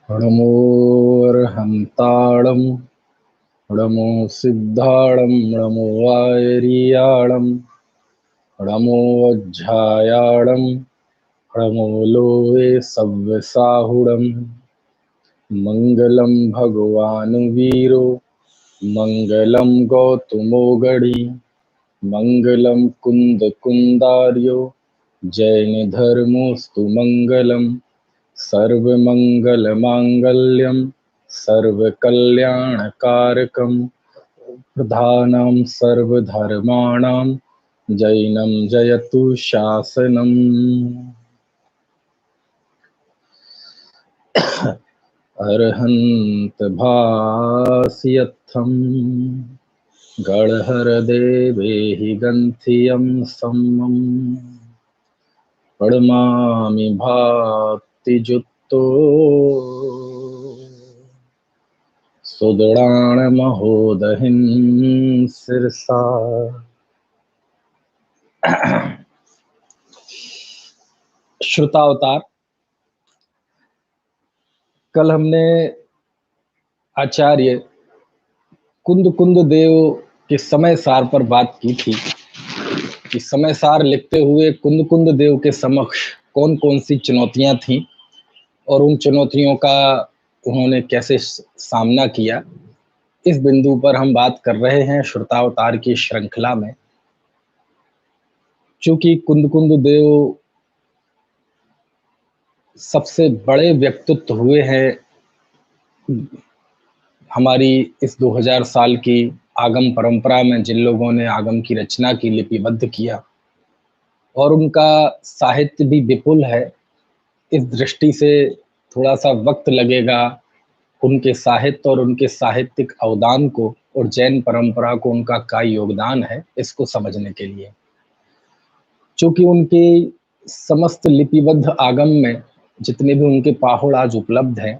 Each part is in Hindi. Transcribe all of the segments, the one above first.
णमोऽर्हन्ताळं णमो सिद्धाळं णमो वायरियाळं णमो वज्झायाळं णमो लोवे सव्यसाहुडं मङ्गलं भगवान् वीरो मङ्गलं गौतमोगढी मङ्गलं कुन्दकुन्दार्यो जैनधर्मोऽस्तु मङ्गलं सर्वमङ्गलमाङ्गल्यं सर्वकल्याणकारकं प्रधानं सर्वधर्माणां जैनं जयतु शासनम्। अर्हन्त भास्यत्थं गणहरदेवेहि गन्थियं सम्मम् प्रणमामि भक्तियुक्तो सुदृढानमहोदहिं शिरसा। श्रुतावतार। कल हमने आचार्य कुंद कुंद देव के समय सार पर बात की थी कि समय सार लिखते हुए कुंद कुंद देव के समक्ष कौन कौन सी चुनौतियां थीं और उन चुनौतियों का उन्होंने कैसे सामना किया। इस बिंदु पर हम बात कर रहे हैं श्रुतावतार की श्रृंखला में। चूंकि कुंद कुंद देव सबसे बड़े व्यक्तित्व हुए हैं हमारी इस 2000 साल की आगम परंपरा में, जिन लोगों ने आगम की रचना की, लिपिबद्ध किया, और उनका साहित्य भी विपुल है। इस दृष्टि से थोड़ा सा वक्त लगेगा उनके साहित्य और उनके साहित्यिक अवदान को और जैन परंपरा को उनका क्या योगदान है इसको समझने के लिए। चूंकि उनकी समस्त लिपिबद्ध आगम में जितने भी उनके पाहुड़ आज उपलब्ध हैं,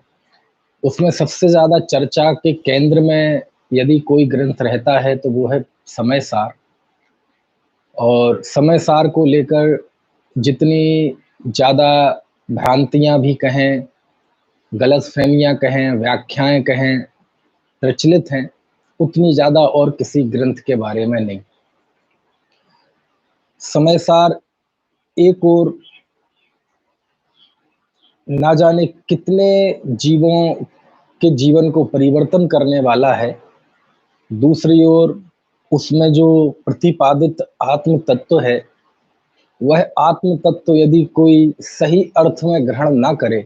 उसमें सबसे ज्यादा चर्चा के केंद्र में यदि कोई ग्रंथ रहता है तो वो है समय सार। और समय सार को लेकर जितनी ज्यादा भ्रांतियां भी कहें, गलतफहमियां कहें, व्याख्याएं कहें, प्रचलित हैं, उतनी ज्यादा और किसी ग्रंथ के बारे में नहीं। समय सार एक और ना जाने कितने जीवों के जीवन को परिवर्तन करने वाला है, दूसरी ओर उसमें जो प्रतिपादित आत्म तत्व है, वह आत्म तत्व यदि कोई सही अर्थ में ग्रहण ना करे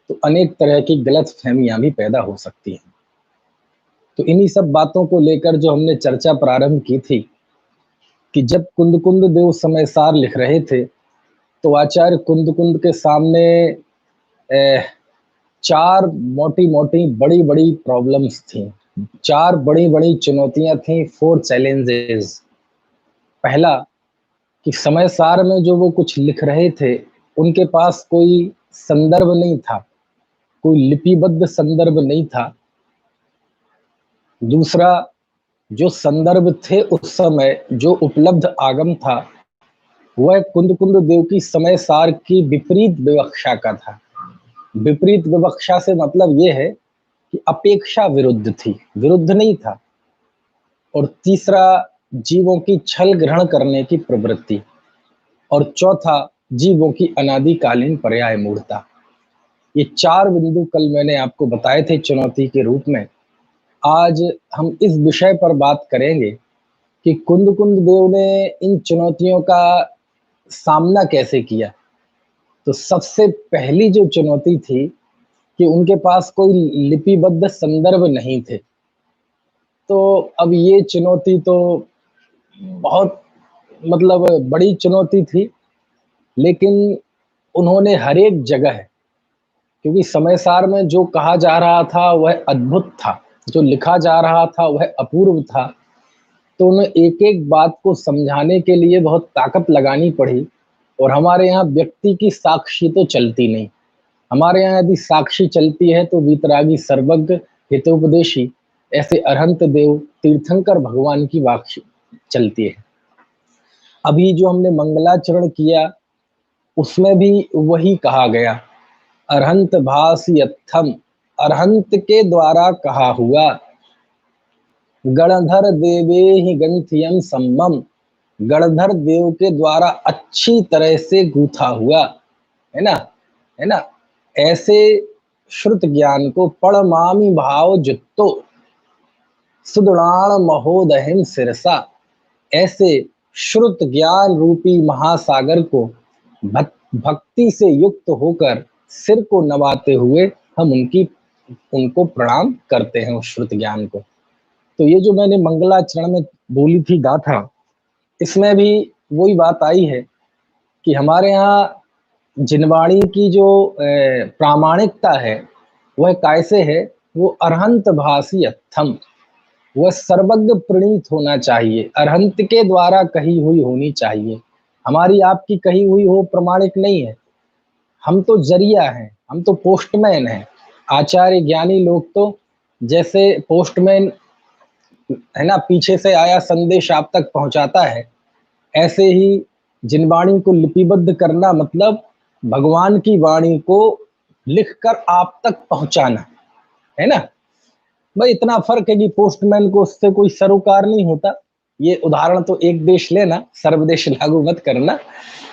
तो अनेक तरह की गलत फहमियां भी पैदा हो सकती हैं। तो इन्हीं सब बातों को लेकर जो हमने चर्चा प्रारंभ की थी कि जब कुंद कुंद देव समय सार लिख रहे थे तो आचार्य कुंद कुंद के सामने चार मोटी मोटी बड़ी बड़ी प्रॉब्लम्स थी, चार बड़ी बड़ी चुनौतियां थी, 4 चैलेंजेस। पहला कि समय सार में जो वो कुछ लिख रहे थे उनके पास कोई संदर्भ नहीं था, कोई लिपिबद्ध संदर्भ नहीं था। दूसरा, जो संदर्भ थे उस समय जो उपलब्ध आगम था वह कुंद कुंद देव की समय सार की विपरीत विवक्षा का था। विपरीत विवक्षा से मतलब ये है कि अपेक्षा विरुद्ध थी, विरुद्ध नहीं था। और तीसरा, जीवों की छल ग्रहण करने की प्रवृत्ति। और चौथा, जीवों की अनादिकालीन पर्याय मूढ़ता। ये चार बिंदु कल मैंने आपको बताए थे चुनौती के रूप में। आज हम इस विषय पर बात करेंगे कि कुंद कुंद देव ने इन चुनौतियों का सामना कैसे किया। तो सबसे पहली जो चुनौती थी कि उनके पास कोई लिपिबद्ध संदर्भ नहीं थे। तो अब ये चुनौती तो बहुत मतलब बड़ी चुनौती थी, लेकिन उन्होंने हर एक जगह, क्योंकि समय सार में जो कहा जा रहा था वह अद्भुत था, जो लिखा जा रहा था वह अपूर्व था, तो उन्हें एक एक बात को समझाने के लिए बहुत ताकत लगानी पड़ी। और हमारे यहाँ व्यक्ति की साक्षी तो चलती नहीं। हमारे यहाँ यदि साक्षी चलती है तो वीतरागी सर्वज्ञ हितोपदेशी ऐसे अरहंत देव तीर्थंकर भगवान की वाक्य चलती है। अभी जो हमने मंगलाचरण किया उसमें भी वही कहा गया, अरहंत भास यत्थम अरहंत के द्वारा कहा हुआ। गणधर देवे ही गंथियम सम्मम, गणधर देव के द्वारा अच्छी तरह से गूथा हुआ, है ना, है ना, ऐसे श्रुत ज्ञान को पड़मामी भाव जुत्तो सुदृढ़ महोदहिम सिरसा, ऐसे श्रुत ज्ञान रूपी महासागर को भक्ति से युक्त होकर सिर को नवाते हुए हम उनको प्रणाम करते हैं उस श्रुत ज्ञान को। तो ये जो मैंने मंगलाचरण में बोली थी गाथा, इसमें भी वही बात आई है कि हमारे यहाँ जिनवाणी की जो प्रामाणिकता है वह कैसे है, वो अरहंत भासी अथम, वह सर्वज्ञ प्रणीत होना चाहिए, अरहंत के द्वारा कही हुई होनी चाहिए। हमारी आपकी कही हुई हो प्रमाणिक नहीं है, हम तो जरिया हैं, हम तो पोस्टमैन हैं। आचार्य ज्ञानी लोग तो जैसे पोस्टमैन है ना, पीछे से आया संदेश आप तक पहुंचाता है, ऐसे ही जिनवाणी को लिपिबद्ध करना मतलब भगवान की वाणी को लिखकर आप तक पहुंचाना, है ना। भाई इतना फर्क है कि पोस्टमैन को उससे कोई सरोकार नहीं होता। ये उदाहरण तो एक देश लेना, सर्वदेश लागू मत करना।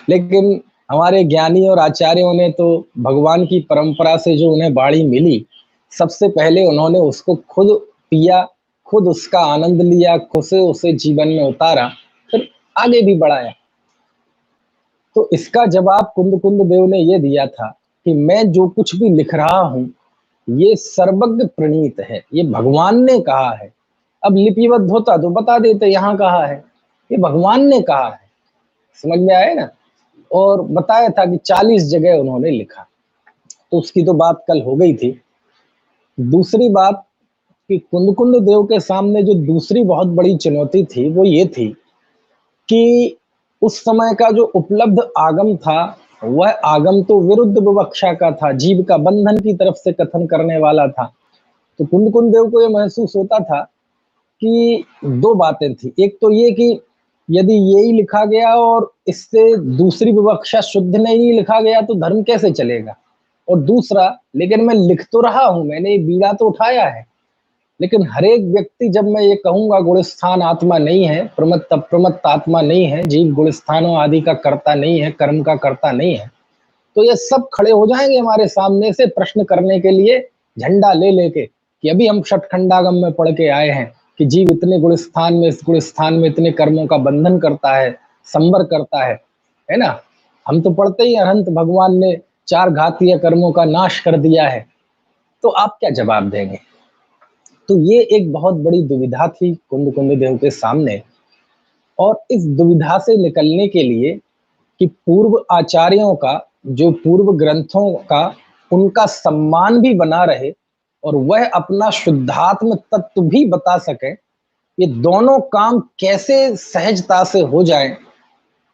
लेकिन हमारे ज्ञानी और आचार्यों ने तो भगवान की परंपरा से जो उन्हें वाणी मिली, सबसे पहले उन्होंने उसको खुद पिया, खुद उसका आनंद लिया, खुद से उसे जीवन में उतारा, फिर आगे भी बढ़ाया। तो इसका जवाब कुंद देव ने यह दिया था कि मैं जो कुछ भी लिख रहा हूं ये सर्वज्ञ प्रणीत है, ये भगवान ने कहा है। अब लिपिबद्ध होता तो बता देते यहाँ कहा है, ये भगवान ने कहा है, समझ में आया ना। और बताया था कि 40 जगह उन्होंने लिखा, तो उसकी तो बात कल हो गई थी। दूसरी बात कि कुंद देव के सामने जो दूसरी बहुत बड़ी चुनौती थी वो ये थी कि उस समय का जो उपलब्ध आगम था वह आगम तो विरुद्ध विवक्षा का था, जीव का बंधन की तरफ से कथन करने वाला था। तो कुंद देव को यह महसूस होता था कि दो बातें थी, एक तो ये कि यदि यही लिखा गया और इससे दूसरी विवक्षा शुद्ध नहीं लिखा गया तो धर्म कैसे चलेगा, और दूसरा लेकिन मैं लिख तो रहा हूं, मैंने ये बीड़ा तो उठाया है, लेकिन हर एक व्यक्ति जब मैं ये कहूंगा गुणस्थान आत्मा नहीं है, प्रमत्त आत्मा नहीं है, जीव गुणस्थानों आदि का कर्ता नहीं है, कर्म का कर्ता नहीं है, तो ये सब खड़े हो जाएंगे हमारे सामने से प्रश्न करने के लिए झंडा ले लेके कि अभी हम षटखंडागम में पढ़ के आए हैं कि जीव इतने गुणस्थान में, इस गुणस्थान में इतने कर्मों का बंधन करता है, संवर करता है ना। हम तो पढ़ते ही अनंत भगवान ने 4 घातीय कर्मों का नाश कर दिया है, तो आप क्या जवाब देंगे। तो ये एक बहुत बड़ी दुविधा थी कुंद देव के सामने, और इस दुविधा से निकलने के लिए कि पूर्व आचार्यों का, जो पूर्व ग्रंथों का, उनका सम्मान भी बना रहे और वह अपना शुद्धात्म तत्व भी बता सके, ये दोनों काम कैसे सहजता से हो जाए,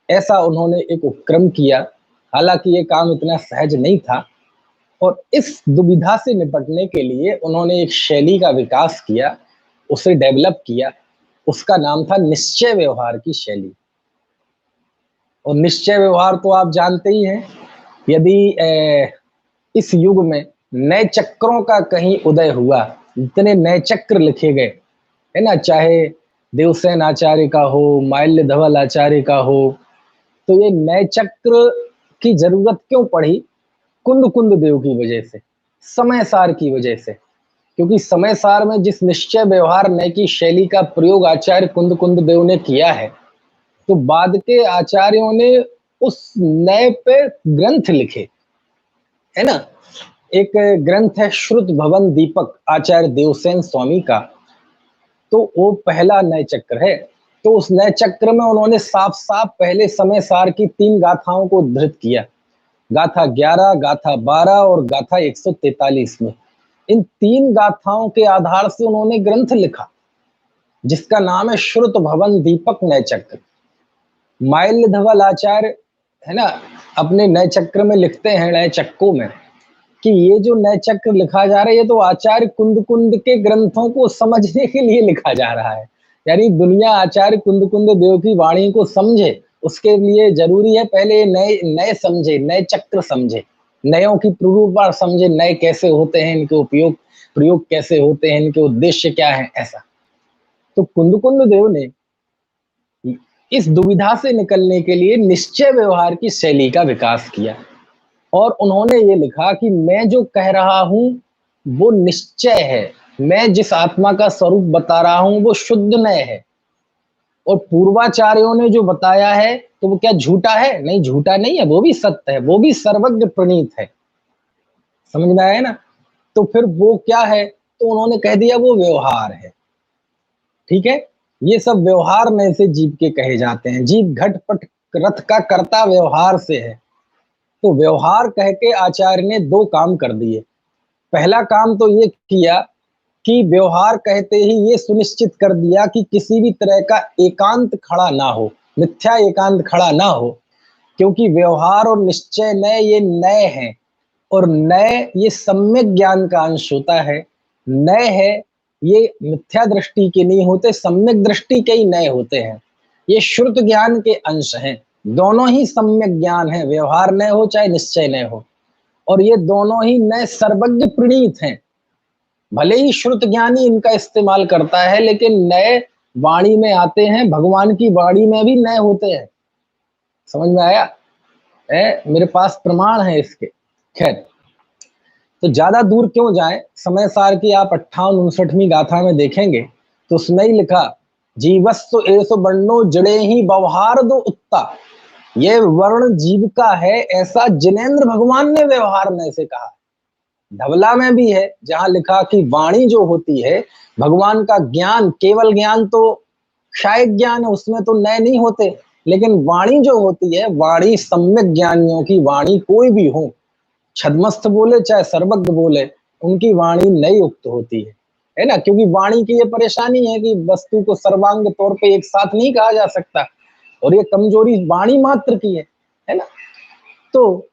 ऐसा उन्होंने एक उपक्रम किया। हालांकि ये काम इतना सहज नहीं था, और इस दुविधा से निपटने के लिए उन्होंने एक शैली का विकास किया, उसे डेवलप किया, उसका नाम था निश्चय व्यवहार की शैली। और निश्चय व्यवहार तो आप जानते ही हैं, यदि इस युग में नए चक्रों का कहीं उदय हुआ, इतने नए चक्र लिखे गए, है ना, चाहे देवसेन आचार्य का हो, माल्य धवल आचार्य का हो, तो ये नए चक्र की जरूरत क्यों पड़ी, कुंद देव की वजह से, समय सार की वजह से। क्योंकि समय सार में जिस निश्चय व्यवहार नय की शैली का प्रयोग आचार्य कुंद देव ने किया है, तो बाद के आचार्यों ने उस नए पे ग्रंथ लिखे, है ना। एक ग्रंथ है श्रुत भवन दीपक आचार्य देवसेन स्वामी का, तो वो पहला नए चक्र है। तो उस नए चक्र में उन्होंने साफ साफ पहले समय सार की 3 गाथाओं को उद्धृत किया, गाथा 11, गाथा 12 और गाथा 143 में। इन 3 गाथाओं के आधार से उन्होंने ग्रंथ लिखा जिसका नाम है श्रुत भवन दीपक नय चक्र। माल्य धवल आचार्य, है ना, अपने नय चक्र में लिखते हैं, नय चक्कों में, कि ये जो नय चक्र लिखा जा रहा है ये तो आचार्य कुंद के ग्रंथों को समझने के लिए लिखा जा रहा है। यानी दुनिया आचार्य कुंद देव की वाणी को समझे, उसके लिए जरूरी है पहले नए समझे, नए चक्र समझे। नयों की पूर्वापरा समझे, नए कैसे होते हैं, इनके उपयोग प्रयोग कैसे होते हैं, इनके उद्देश्य क्या है, ऐसा। तो कुंद देव ने इस दुविधा से निकलने के लिए निश्चय व्यवहार की शैली का विकास किया और उन्होंने ये लिखा कि मैं जो कह रहा हूं वो निश्चय है, मैं जिस आत्मा का स्वरूप बता रहा हूं वो शुद्ध नय है, और पूर्वाचार्यों ने जो बताया है तो वो क्या झूठा है? नहीं, झूठा नहीं है, वो भी सत्य है, वो भी सर्वज्ञ प्रणीत है। समझ में आया ना? तो फिर वो क्या है? तो उन्होंने कह दिया वो व्यवहार है। ठीक है, ये सब व्यवहार में से जीव के कहे जाते हैं। जीव घटपट रथ का कर्ता व्यवहार से है। तो व्यवहार कह के आचार्य ने दो काम कर दिए। पहला काम तो ये किया कि व्यवहार कहते ही ये सुनिश्चित कर दिया कि किसी भी तरह का एकांत खड़ा ना हो, मिथ्या एकांत खड़ा ना हो, क्योंकि व्यवहार और निश्चय नय ये नय है, और नय ये सम्यक ज्ञान का अंश होता है। नय है ये मिथ्या दृष्टि के नहीं होते, सम्यक दृष्टि के ही नय होते हैं। ये श्रुत ज्ञान के अंश हैं, दोनों ही सम्यक ज्ञान है, व्यवहार नय हो चाहे निश्चय नय हो, और ये दोनों ही नय सर्वज्ञ प्रणीत हैं। भले ही श्रुत ज्ञानी इनका इस्तेमाल करता है, लेकिन नए वाणी में आते हैं, भगवान की वाणी में भी नए होते हैं। समझ में आया? मेरे पास प्रमाण है इसके। खैर, तो ज्यादा दूर क्यों जाए, समय सार की आप 58-59वीं गाथा में देखेंगे तो उसमें ही लिखा, जीवस्व एसो बन्नो जड़े ही व्यवहार दो उत्ता। ये वर्ण जीव का है, ऐसा जिनेन्द्र भगवान ने व्यवहार में से कहा। धवला में भी है, जहां लिखा कि वाणी जो होती है भगवान का ज्ञान, केवल ज्ञान तो शायद ज्ञान है, उसमें तो नए नहीं होते, लेकिन वाणी जो होती है, वाणी सम्यक ज्ञानियों की वाणी कोई भी हो, छद्मस्थ बोले चाहे सर्वज्ञ बोले, उनकी वाणी नई युक्त होती है ना? क्योंकि वाणी की ये परेशानी है कि वस्तु को सर्वांग तौर पे एक साथ नहीं कहा जा सकता, और ये कमजोरी वाणी मात्र की है ना? तो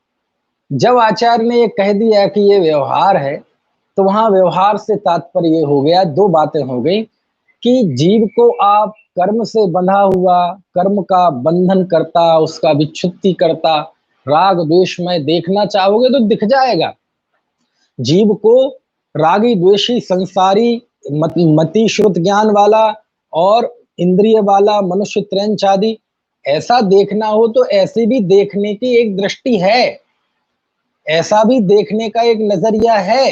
जब आचार्य ने ये कह दिया कि ये व्यवहार है, तो वहां व्यवहार से तात्पर्य ये हो गया, दो बातें हो गई कि जीव को आप कर्म से बंधा हुआ, कर्म का बंधन करता, उसका विच्छुत्ति करता, राग द्वेष में देखना चाहोगे तो दिख जाएगा। जीव को रागी द्वेषी संसारी मति श्रुत ज्ञान वाला और इंद्रिय वाला मनुष्य त्रंच आदि ऐसा देखना हो तो ऐसे भी देखने की एक दृष्टि है, ऐसा भी देखने का एक नजरिया है।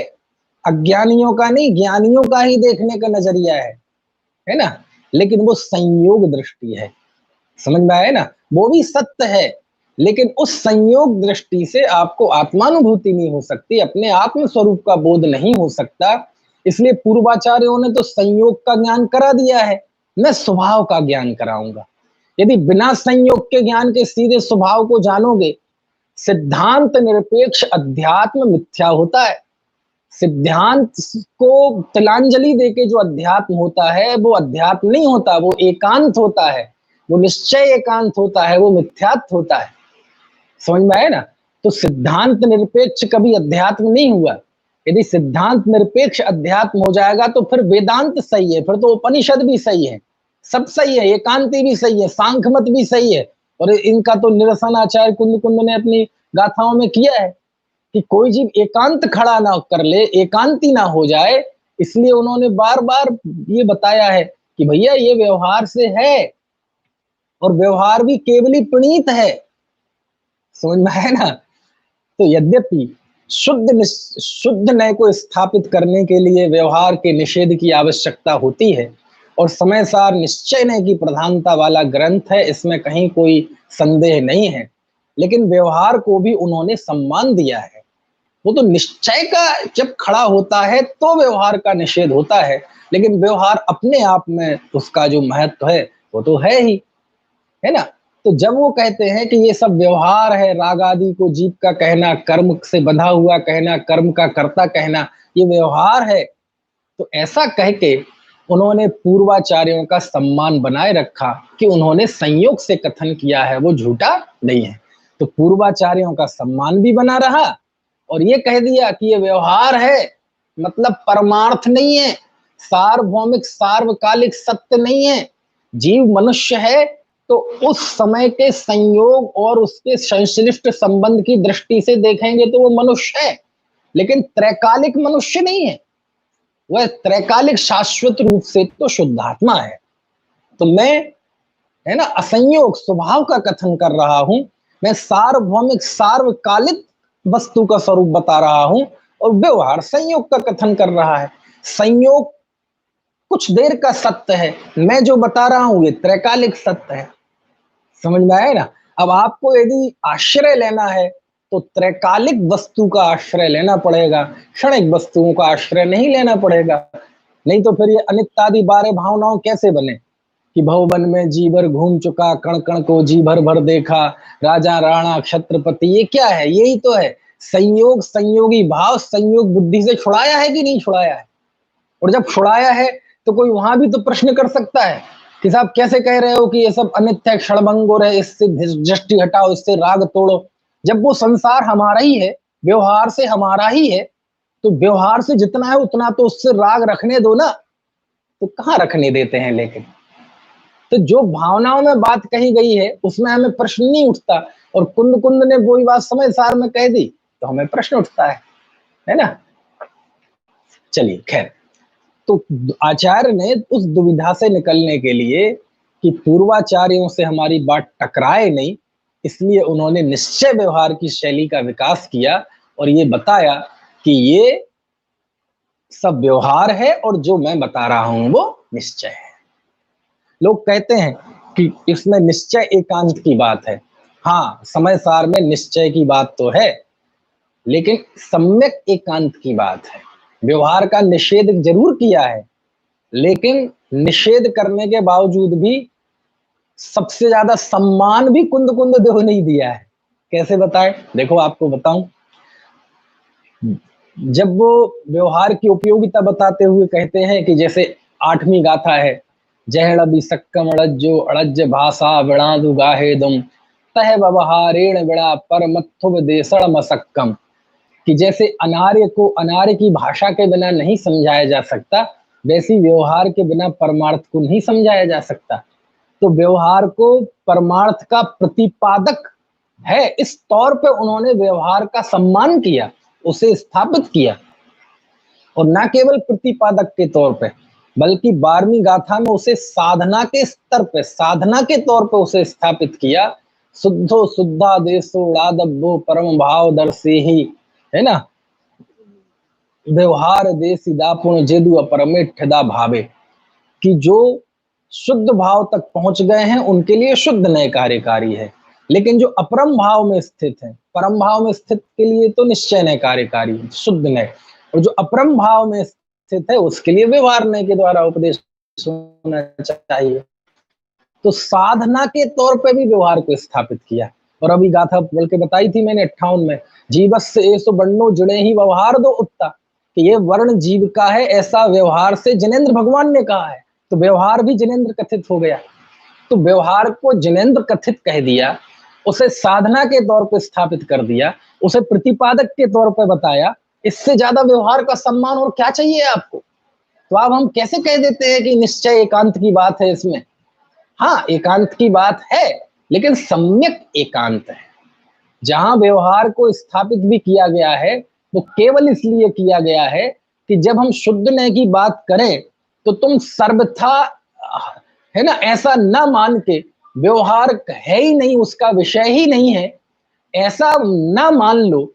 अज्ञानियों का नहीं, ज्ञानियों का ही देखने का नजरिया है ना? लेकिन वो संयोग दृष्टि है। समझ में आया ना? वो भी सत्य है, लेकिन उस संयोग दृष्टि से आपको आत्मानुभूति नहीं हो सकती, अपने आत्म स्वरूप का बोध नहीं हो सकता। इसलिए पूर्वाचार्यों ने तो संयोग का ज्ञान करा दिया है, मैं स्वभाव का ज्ञान कराऊंगा। यदि बिना संयोग के ज्ञान के सीधे स्वभाव को जानोगे, सिद्धांत निरपेक्ष अध्यात्म मिथ्या होता है। सिद्धांत को तिलांजलि देके जो अध्यात्म होता है वो अध्यात्म नहीं होता, वो एकांत होता है, वो निश्चय एकांत होता है, वो मिथ्यात्व होता है। समझ में आया ना? तो सिद्धांत निरपेक्ष कभी अध्यात्म नहीं हुआ। यदि सिद्धांत निरपेक्ष अध्यात्म हो जाएगा तो फिर वेदांत सही है, फिर तो उपनिषद भी सही है, सब सही है, एकांति भी सही है, सांख्य मत भी सही है, और इनका तो निरसन आचार्य कुंद ने अपनी गाथाओं में किया है कि कोई जीव एकांत खड़ा ना कर ले, एकांती ना हो जाए। इसलिए उन्होंने बार बार ये बताया है कि भैया ये व्यवहार से है, और व्यवहार भी केवली प्रणीत है। समझ में है ना? तो यद्यपि शुद्ध नय को स्थापित करने के लिए व्यवहार के निषेध की आवश्यकता होती है, और समय सार निश्चय नय की प्रधानता वाला ग्रंथ है, इसमें कहीं कोई संदेह नहीं है, लेकिन व्यवहार को भी उन्होंने सम्मान दिया है। वो तो निश्चय का जब खड़ा होता है तो व्यवहार का निषेध होता है, लेकिन व्यवहार अपने आप में उसका जो महत्व है वो तो है ही, है ना? तो जब वो कहते हैं कि ये सब व्यवहार है, राग आदि को जीव का कहना, कर्म से बंधा हुआ कहना, कर्म का कर्ता कहना, ये व्यवहार है, तो ऐसा कह के उन्होंने पूर्वाचार्यों का सम्मान बनाए रखा कि उन्होंने संयोग से कथन किया है, वो झूठा नहीं है। तो पूर्वाचार्यों का सम्मान भी बना रहा, और ये कह दिया कि ये व्यवहार है, मतलब परमार्थ नहीं है, सार्वभौमिक सार्वकालिक सत्य नहीं है। जीव मनुष्य है, तो उस समय के संयोग और उसके संश्लिष्ट संबंध की दृष्टि से देखेंगे तो वो मनुष्य है, लेकिन त्रैकालिक मनुष्य नहीं है। वह त्रैकालिक शाश्वत रूप से तो शुद्धात्मा है। तो मैं, है ना, असंयोग स्वभाव का कथन कर रहा हूं, मैं सार्वभौमिक सार्वकालिक वस्तु का स्वरूप बता रहा हूं, और व्यवहार संयोग का कथन कर रहा है। संयोग कुछ देर का सत्य है, मैं जो बता रहा हूं ये त्रैकालिक सत्य है। समझ में आया ना? अब आपको यदि आश्रय लेना है तो त्रैकालिक वस्तु का आश्रय लेना पड़ेगा, क्षणिक वस्तुओं का आश्रय नहीं लेना पड़ेगा। नहीं तो फिर ये अनित्यादि 12 भावनाओं कैसे बने कि भववन में जी भर घूम चुका, कण कण को जी भर भर देखा, राजा राणा छत्रपति, ये क्या है? यही तो है संयोग। संयोगी भाव संयोग बुद्धि से छुड़ाया है कि नहीं छुड़ाया है? और जब छुड़ाया है तो कोई वहां भी तो प्रश्न कर सकता है कि साहब कैसे कह रहे हो कि ये सब अनित्य है, क्षणभंगुर है, इससे दृष्टि हटाओ, इससे राग तोड़ो। जब वो संसार हमारा ही है, व्यवहार से हमारा ही है, तो व्यवहार से जितना है उतना तो उससे राग रखने दो ना। तो कहाँ रखने देते हैं? लेकिन तो जो भावनाओं में बात कही गई है उसमें हमें प्रश्न नहीं उठता, और कुंद कुंद ने वही बात समय सार में कह दी तो हमें प्रश्न उठता है ना? चलिए खैर, तो आचार्य ने उस दुविधा से निकलने के लिए कि पूर्वाचार्यों से हमारी बात टकराए नहीं, इसलिए उन्होंने निश्चय व्यवहार की शैली का विकास किया और ये बताया कि ये सब व्यवहार है और जो मैं बता रहा हूं वो निश्चय है। लोग कहते हैं कि इसमें निश्चय एकांत की बात है। हाँ, समय सार में निश्चय की बात तो है, लेकिन सम्यक एकांत की बात है। व्यवहार का निषेध जरूर किया है, लेकिन निषेध करने के बावजूद भी सबसे ज्यादा सम्मान भी कुंद कुंद देव नहीं दिया है। कैसे बताएं? देखो आपको बताऊं, जब वो व्यवहार की उपयोगिता बताते हुए कहते हैं कि जैसे 8वीं गाथा है, जहड़ भी सक्कम अड़ज्जो अड़ज्ज भाषा विणादु गाहे दुम तह व्यवहारेण विड़ा पर मत्थुब देसड़ मसक्कम, कि जैसे अनार्य को अनार्य की भाषा के बिना नहीं समझाया जा सकता, वैसी व्यवहार के बिना परमार्थ को नहीं समझाया जा सकता। तो व्यवहार को परमार्थ का प्रतिपादक है, इस तौर पे उन्होंने व्यवहार का सम्मान किया, उसे स्थापित किया, और न केवल प्रतिपादक के तौर पे, बल्कि 12वीं गाथा में उसे साधना के स्तर पे, साधना के तौर पे उसे स्थापित किया। शुद्धो शुद्धा देशो उड़ादब्बो परम भाव दर्शे ही, है ना, व्यवहार देसी दापुण जेदु अपरमेठदा भावे, कि जो शुद्ध भाव तक पहुंच गए हैं उनके लिए शुद्ध नय कार्यकारी है, लेकिन जो अपरम भाव में स्थित है, परम भाव में स्थित के लिए तो निश्चय नय कार्यकारी है, शुद्ध नय, और जो अपरम भाव में स्थित है उसके लिए व्यवहार नय के द्वारा उपदेश होना चाहिए। तो साधना के तौर पे भी व्यवहार को स्थापित किया। और अभी गाथा बल्कि बताई थी मैंने 58 में, जीवस्य एसो बन्नो जुड़े ही व्यवहार दो उत्ता, कि ये वर्ण जीव का है, ऐसा व्यवहार से जिनेंद्र भगवान ने कहा है, तो व्यवहार भी जिनेंद्र कथित हो गया। तो व्यवहार को जिनेंद्र कथित कह दिया, उसे साधना के तौर पर स्थापित कर दिया, उसे प्रतिपादक के तौर पर बताया, इससे ज्यादा व्यवहार का सम्मान और क्या चाहिए आपको? तो अब हम कैसे कह देते हैं कि निश्चय एकांत की बात है इसमें? हाँ, एकांत की बात है, लेकिन सम्यक एकांत है। जहां व्यवहार को स्थापित भी किया गया है वो केवल इसलिए किया गया है कि जब हम शुद्ध नय की बात करें तो तुम सर्वथा, है ना, ऐसा ना मान के व्यवहार है ही नहीं, उसका विषय ही नहीं है, ऐसा ना मान लो,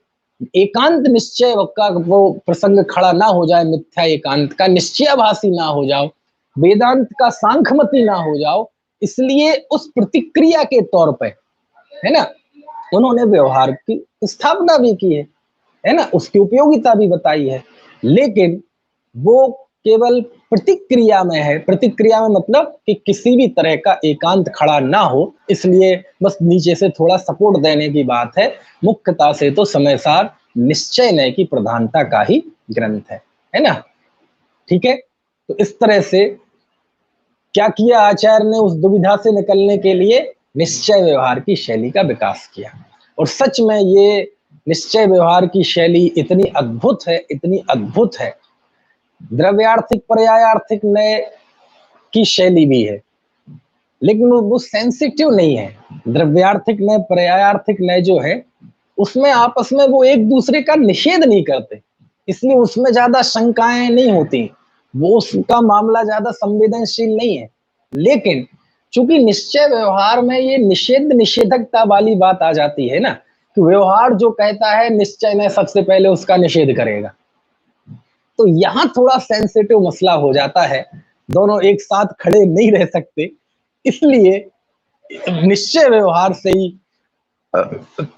एकांत निश्चय का वो प्रसंग खड़ा ना हो जाए, मिथ्या एकांत का निश्चयाभासी ना हो जाओ, वेदांत का सांख्यमती ना हो जाओ, इसलिए उस प्रतिक्रिया के तौर पे, है ना, उन्होंने व्यवहार की स्थापना भी की है ना, उसकी उपयोगिता भी बताई है, लेकिन वो केवल प्रतिक्रिया में है। प्रतिक्रिया में मतलब कि किसी भी तरह का एकांत खड़ा ना हो, इसलिए बस नीचे से थोड़ा सपोर्ट देने की बात है। मुख्यता से तो समय सार निश्चय नय की प्रधानता का ही ग्रंथ है ना? ठीक है, तो इस तरह से क्या किया आचार्य ने? उस दुविधा से निकलने के लिए निश्चय व्यवहार की शैली का विकास किया। और सच में ये निश्चय व्यवहार की शैली इतनी अद्भुत है, इतनी अद्भुत है, द्रव्यार्थिक पर्यायार्थिक नय की शैली भी है, लेकिन वो सेंसिटिव नहीं है। द्रव्यार्थिक न्याय, पर्यायार्थिक न्याय जो है, उसमें आपस में वो एक दूसरे का निषेध नहीं करते, इसलिए उसमें ज्यादा शंकाएं नहीं होती, वो उसका मामला ज्यादा संवेदनशील नहीं है। लेकिन चूंकि निश्चय व्यवहार में ये निषेध निषेधकता वाली बात आ जाती है ना, कि व्यवहार जो कहता है निश्चय ने सबसे पहले उसका निषेध करेगा, तो यहाँ थोड़ा सेंसिटिव मसला हो जाता है, दोनों एक साथ खड़े नहीं रह सकते, इसलिए निश्चय व्यवहार से ही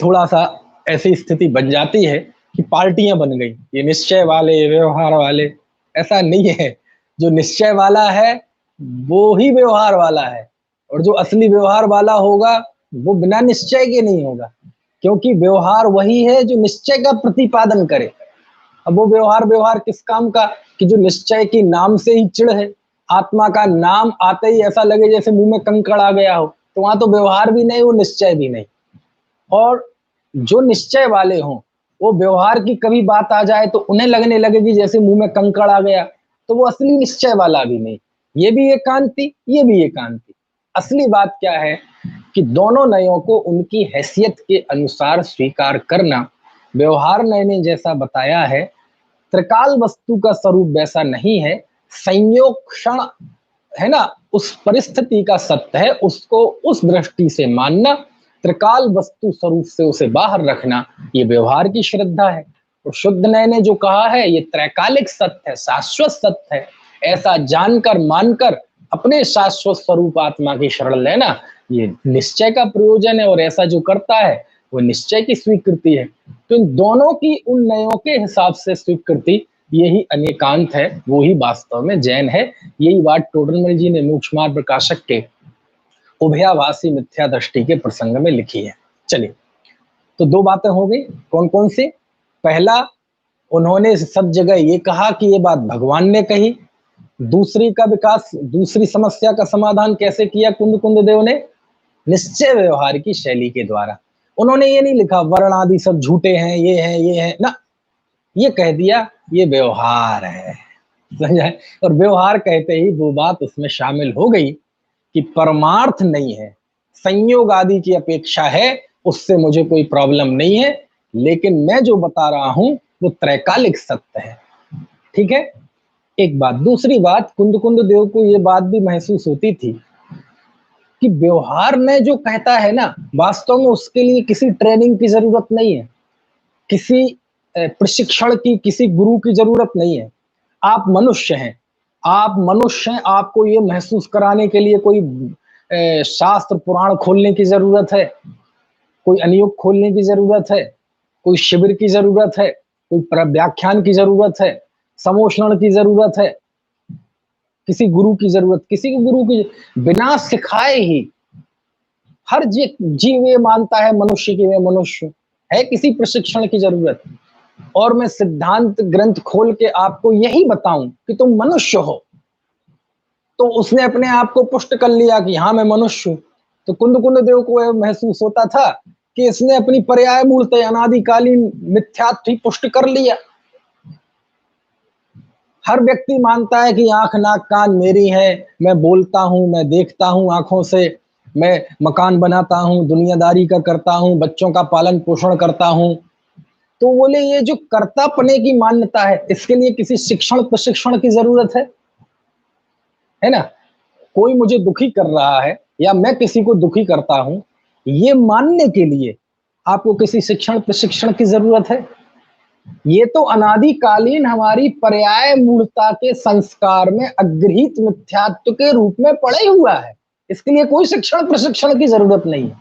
थोड़ा सा ऐसी स्थिति बन जाती है कि पार्टियां बन गई, ये निश्चय वाले, ये व्यवहार वाले। ऐसा नहीं है, जो निश्चय वाला है वो ही व्यवहार वाला है, और जो असली व्यवहार वाला होगा वो बिना निश्चय के नहीं होगा, क्योंकि व्यवहार वही है जो निश्चय का प्रतिपादन करे। अब वो व्यवहार व्यवहार किस काम का, कि जो निश्चय की नाम से ही चिढ़ है, आत्मा का नाम आते ही ऐसा लगे जैसे मुंह में कंकड़ आ गया हो, तो वहां तो व्यवहार भी नहीं, वो निश्चय भी नहीं। और जो निश्चय वाले हों, वो व्यवहार की कभी बात आ जाए तो उन्हें लगने लगेगी जैसे मुंह में कंकड़ आ गया, तो वो असली निश्चय वाला भी नहीं। ये भी एकांति, ये भी एकांति। असली बात क्या है कि दोनों नयों को उनकी हैसियत के अनुसार स्वीकार करना। व्यवहार नय ने जैसा बताया है, त्रिकाल वस्तु का स्वरूप वैसा नहीं है, संयोग क्षण है ना, उस परिस्थिति का सत्य है, उसको उस दृष्टि से मानना, त्रिकाल वस्तु स्वरूप से उसे बाहर रखना, ये व्यवहार की श्रद्धा है। और शुद्ध नय ने जो कहा है ये त्रैकालिक सत्य है, शाश्वत सत्य है, ऐसा जानकर मानकर अपने शाश्वत स्वरूप आत्मा की शरण लेना, ये निश्चय का प्रयोजन है। और ऐसा जो करता है वो निश्चय की स्वीकृति है। तो इन दोनों की उन नयों के हिसाब से स्वीकृति, यही अनेकांत है, वो ही वास्तव में जैन है। यही बात टोडरमल जी ने मोक्ष मार्ग प्रकाशक के उभयाभासी मिथ्या दृष्टि के प्रसंग में लिखी है। चलिए, तो दो बातें हो गई, कौन कौन सी? पहला, उन्होंने सब जगह ये कहा कि ये बात भगवान ने कही। दूसरी का विकास, दूसरी समस्या का समाधान कैसे किया कुंद कुंद देव ने? निश्चय व्यवहार की शैली के द्वारा। उन्होंने ये नहीं लिखा वर्ण आदि सब झूठे हैं, ये है ना, ये कह दिया ये व्यवहार है, समझा? और व्यवहार कहते ही वो बात उसमें शामिल हो गई कि परमार्थ नहीं है, संयोग आदि की अपेक्षा है, उससे मुझे कोई प्रॉब्लम नहीं है, लेकिन मैं जो बता रहा हूं वो त्रैकालिक सत्य है। ठीक है, एक बात। दूसरी बात, कुंद कुंद देव को ये बात भी महसूस होती थी कि व्यवहार में जो कहता है ना, वास्तव में उसके लिए किसी ट्रेनिंग की जरूरत नहीं है, किसी प्रशिक्षण की, किसी गुरु की जरूरत नहीं है। आप मनुष्य हैं, आप मनुष्य हैं, आपको ये महसूस कराने के लिए कोई शास्त्र पुराण खोलने की जरूरत है, कोई अनियोग खोलने की जरूरत है, कोई शिविर की जरूरत है, कोई व्याख्यान की जरूरत है, समोषण की जरूरत है, किसी गुरु की जरूरत, किसी की गुरु की बिना सिखाए ही हर जीव ये मानता है मनुष्य की मैं मनुष्य है, किसी प्रशिक्षण की जरूरत? और मैं सिद्धांत ग्रंथ खोल के आपको यही बताऊं कि तुम मनुष्य हो, तो उसने अपने आप को पुष्ट कर लिया कि हाँ मैं मनुष्य हूं। तो कुंद कुंद देव को महसूस होता था कि इसने अपनी पर्याय मूलत अनादिकालीन मिथ्यात्व ही पुष्ट कर लिया। हर व्यक्ति मानता है कि आंख नाक कान मेरी है, मैं बोलता हूं, मैं देखता हूं आंखों से, मैं मकान बनाता हूं, दुनियादारी का करता हूं, बच्चों का पालन पोषण करता हूं। तो बोले ये जो कर्तापने की मान्यता है, इसके लिए किसी शिक्षण प्रशिक्षण की जरूरत है ना? कोई मुझे दुखी कर रहा है या मैं किसी को दुखी करता हूं, ये मानने के लिए आपको किसी शिक्षण प्रशिक्षण की जरूरत है? ये तो अनादिकालीन हमारी पर्याय मूलता के संस्कार में अग्रहित मिथ्यात्व के रूप में पड़े हुआ है, इसके लिए कोई शिक्षण प्रशिक्षण की जरूरत नहीं है।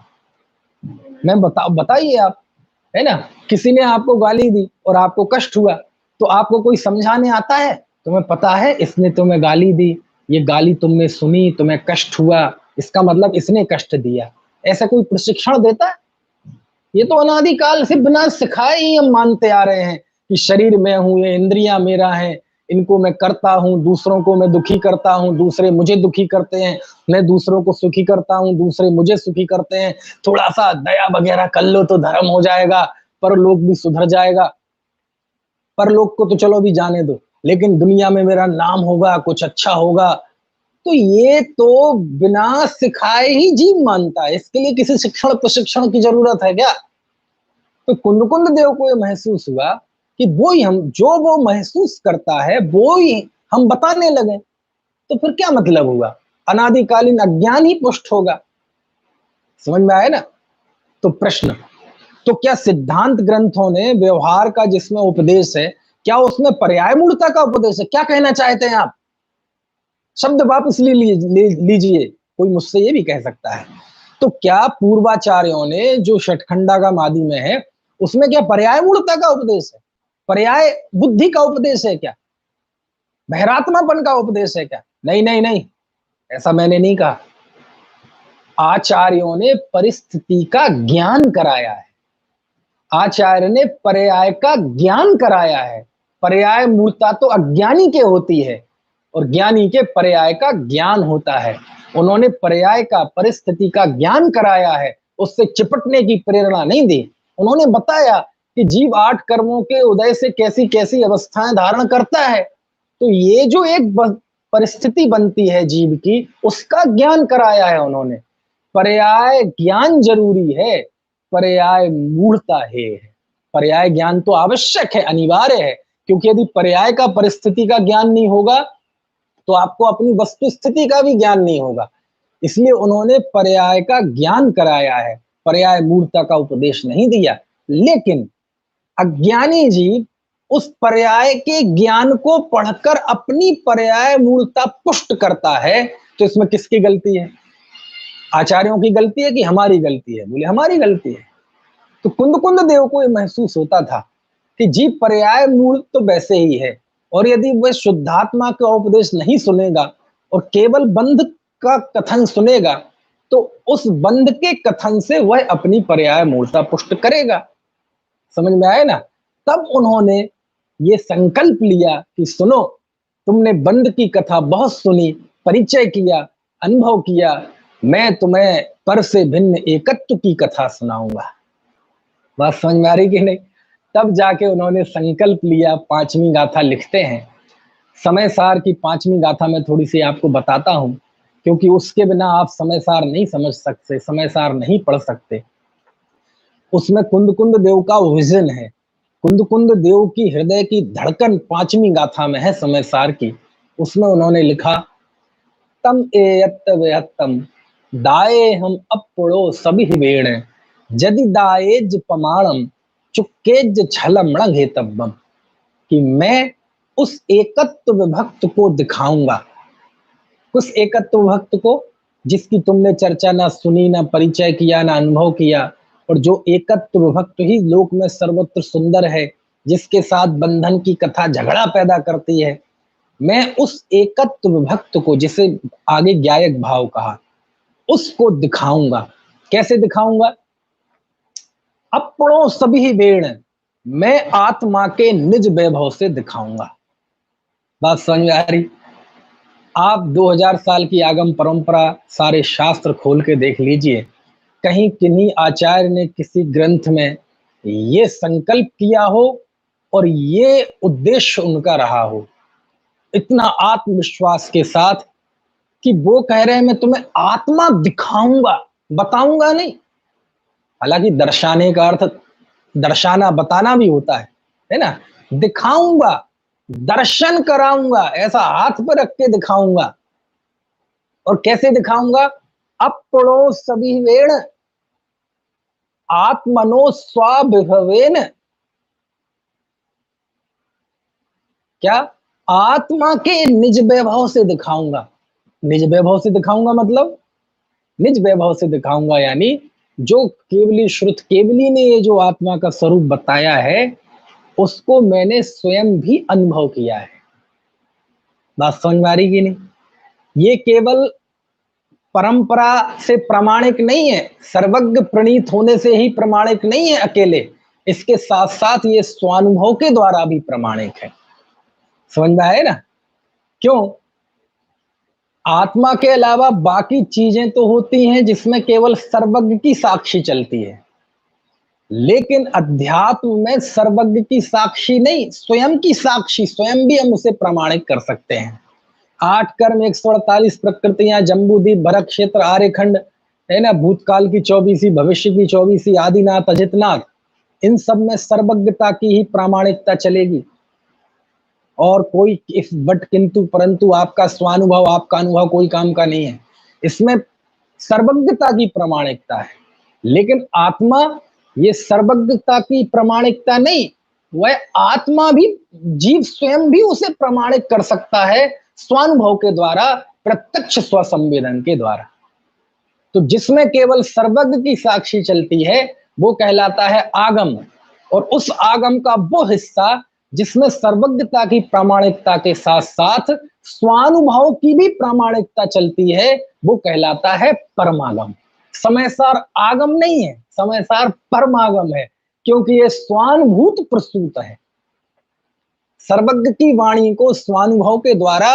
मैं बताइए आप, है ना, किसी ने आपको गाली दी और आपको कष्ट हुआ, तो आपको कोई समझाने आता है? तुम्हें पता है इसने तुम्हें गाली दी, ये गाली तुमने सुनी, तुम्हें कष्ट हुआ, इसका मतलब इसने कष्ट दिया, ऐसा कोई प्रशिक्षण देता है? ये तो अनादिकाल से बिना सिखाए ही हम मानते आ रहे हैं कि शरीर मैं हूं, ये इंद्रियां मेरा है, इनको मैं करता हूं, दूसरों को मैं दुखी करता हूं, दूसरे मुझे दुखी करते हैं, मैं दूसरों को सुखी करता हूं, दूसरे मुझे सुखी करते हैं, थोड़ा सा दया वगैरह कर लो तो धर्म हो जाएगा, परलोक भी सुधर जाएगा। परलोक को तो चलो भी जाने दो, लेकिन दुनिया में मेरा नाम होगा, कुछ अच्छा होगा, तो ये तो बिना सिखाए ही जीव मानता है, इसके लिए किसी शिक्षण प्रशिक्षण की जरूरत है क्या? तो कुंद देव को ये महसूस हुआ कि वो ही हम, जो वो महसूस करता है वो ही हम बताने लगे, तो फिर क्या मतलब हुआ? अनादिकालीन अज्ञान ही पुष्ट होगा। समझ में आया ना? तो प्रश्न, तो क्या सिद्धांत ग्रंथों ने व्यवहार का जिसमें उपदेश है, क्या उसमें पर्याय मूलता का उपदेश है? क्या कहना चाहते हैं आप? शब्द वापस लीजिए, कोई मुझसे ये भी कह सकता है। तो क्या पूर्वाचार्यों ने जो षटखंडा का मादी में है, उसमें क्या पर्याय मूलता का उपदेश है? पर्याय बुद्धि का उपदेश है क्या? बहिरात्मापन का उपदेश है क्या? नहीं नहीं नहीं, ऐसा मैंने नहीं कहा। आचार्यों ने परिस्थिति का ज्ञान कराया है, आचार्य ने पर्याय का ज्ञान कराया है। पर्याय मूलता तो अज्ञानी के होती है और ज्ञानी के पर्याय का ज्ञान होता है। उन्होंने पर्याय का, परिस्थिति का ज्ञान कराया है, उससे चिपटने की प्रेरणा नहीं दी। उन्होंने बताया कि जीव 8 कर्मों के उदय से कैसी कैसी अवस्थाएं धारण करता है, तो ये जो एक परिस्थिति बनती है जीव की, उसका ज्ञान कराया है उन्होंने। पर्याय ज्ञान जरूरी है, पर्याय मूढ़ता है। पर्याय ज्ञान तो आवश्यक है, अनिवार्य है, क्योंकि यदि पर्याय का परिस्थिति का ज्ञान नहीं होगा तो आपको अपनी वस्तु स्थिति का भी ज्ञान नहीं होगा। इसलिए उन्होंने पर्याय का ज्ञान कराया है, पर्याय मूढ़ता का उपदेश नहीं दिया। लेकिन अज्ञानी जीव उस पर्याय के ज्ञान को पढ़कर अपनी पर्याय मूलता पुष्ट करता है, तो इसमें किसकी गलती है? आचार्यों की गलती है कि हमारी गलती है? बोले हमारी गलती है। तो कुंद देव को यह महसूस होता था कि जीव पर्याय मूल तो वैसे ही है, और यदि वह शुद्धात्मा का उपदेश नहीं सुनेगा और केवल बंध का कथन सुनेगा, तो उस बंध के कथन से वह अपनी पर्याय मूलता पुष्ट करेगा। समझ में आया ना? तब उन्होंने ये संकल्प लिया कि सुनो, तुमने बंद की कथा बहुत सुनी, परिचय किया, अनुभव किया, मैं तुम्हें पर से भिन्न एकत्व की कथा सुनाऊंगा। बात समझ में आ रही कि नहीं? तब जाके उन्होंने संकल्प लिया, 5वीं गाथा लिखते हैं। समय सार की 5वीं गाथा में थोड़ी सी आपको बताता हूं, क्योंकि उसके बिना आप समय सार नहीं समझ सकते, समय सार नहीं पढ़ सकते। उसमें कुंद देव का विजन है, कुंद देव की हृदय की धड़कन 5वीं गाथा में है समय सार की। उसमें उन्होंने लिखा, तम एयत्त वेहत्तम दाए हम अपुड़ो सभी वेण जदि दाएज पमाणम चुक्केज छलम हेतब्बम, कि मैं उस एकत्व विभक्त को दिखाऊंगा। उस एकत्व विभक्त को जिसकी तुमने चर्चा ना सुनी, ना परिचय किया, ना अनुभव किया, और जो एकत्व विभक्त ही लोक में सर्वत्र सुंदर है, जिसके साथ बंधन की कथा झगड़ा पैदा करती है, मैं उस एकत्व विभक्त को, जिसे आगे ज्ञायक भाव कहा, उसको दिखाऊंगा। कैसे दिखाऊंगा? अपनों सभी वेण, मैं आत्मा के निज वैभव से दिखाऊंगा। बात समझ में आ रही? आप 2000 साल की आगम परंपरा, सारे शास्त्र खोल के देख लीजिए, कहीं किन्हीं आचार्य ने किसी ग्रंथ में ये संकल्प किया हो और ये उद्देश्य उनका रहा हो, इतना आत्मविश्वास के साथ कि वो कह रहे हैं मैं तुम्हें आत्मा दिखाऊंगा, बताऊंगा नहीं। हालांकि दर्शाने का अर्थ दर्शाना, बताना भी होता है ना? दिखाऊंगा, दर्शन कराऊंगा, ऐसा हाथ पर रख के दिखाऊंगा। और कैसे दिखाऊंगा? अपड़ो सभी वेण आत्मनो स्वाभिभवेन, क्या? आत्मा के निज वैभव से दिखाऊंगा। निज वैभव से दिखाऊंगा मतलब निज वैभव से दिखाऊंगा, यानी जो केवली श्रुत केवली ने ये जो आत्मा का स्वरूप बताया है, उसको मैंने स्वयं भी अनुभव किया है। बात समझ में आ रही कि नहीं? ये केवल परंपरा से प्रमाणिक नहीं है, सर्वज्ञ प्रणीत होने से ही प्रमाणिक नहीं है अकेले, इसके साथ साथ ये स्वानुभव के द्वारा भी प्रमाणिक है। समझ में आए ना? क्यों? आत्मा के अलावा बाकी चीजें तो होती हैं जिसमें केवल सर्वज्ञ की साक्षी चलती है, लेकिन अध्यात्म में सर्वज्ञ की साक्षी नहीं, स्वयं की साक्षी, स्वयं भी हम उसे प्रमाणित कर सकते हैं। 8 कर्म 148 प्रकृतियां, जम्बूद्वीप, भरत क्षेत्र, आर्यखंड, है ना, भूतकाल की 24, भविष्य की 24, आदिनाथ, अजितनाथ, इन सब में सर्वज्ञता की ही प्रामाणिकता चलेगी। और कोई इफ बट किंतु परंतु आपका स्वानुभव, आपका अनुभव कोई काम का नहीं है। इसमें सर्वज्ञता की प्रामाणिकता है। लेकिन आत्मा, ये सर्वज्ञता की प्रामाणिकता नहीं, वह आत्मा भी, जीव स्वयं भी उसे प्रमाणित कर सकता है स्वानुभव के द्वारा, प्रत्यक्ष स्वसंवेदन के द्वारा। तो जिसमें केवल सर्वज्ञ की साक्षी चलती है वो कहलाता है आगम, और उस आगम का वो हिस्सा जिसमें सर्वज्ञता की प्रामाणिकता के साथ साथ स्वानुभव की भी प्रामाणिकता चलती है वो कहलाता है परमागम। समयसार आगम नहीं है, समयसार परमागम है, क्योंकि ये स्वानुभूत प्रसूत है। सर्वज्ञ की वाणी को स्वानुभव के द्वारा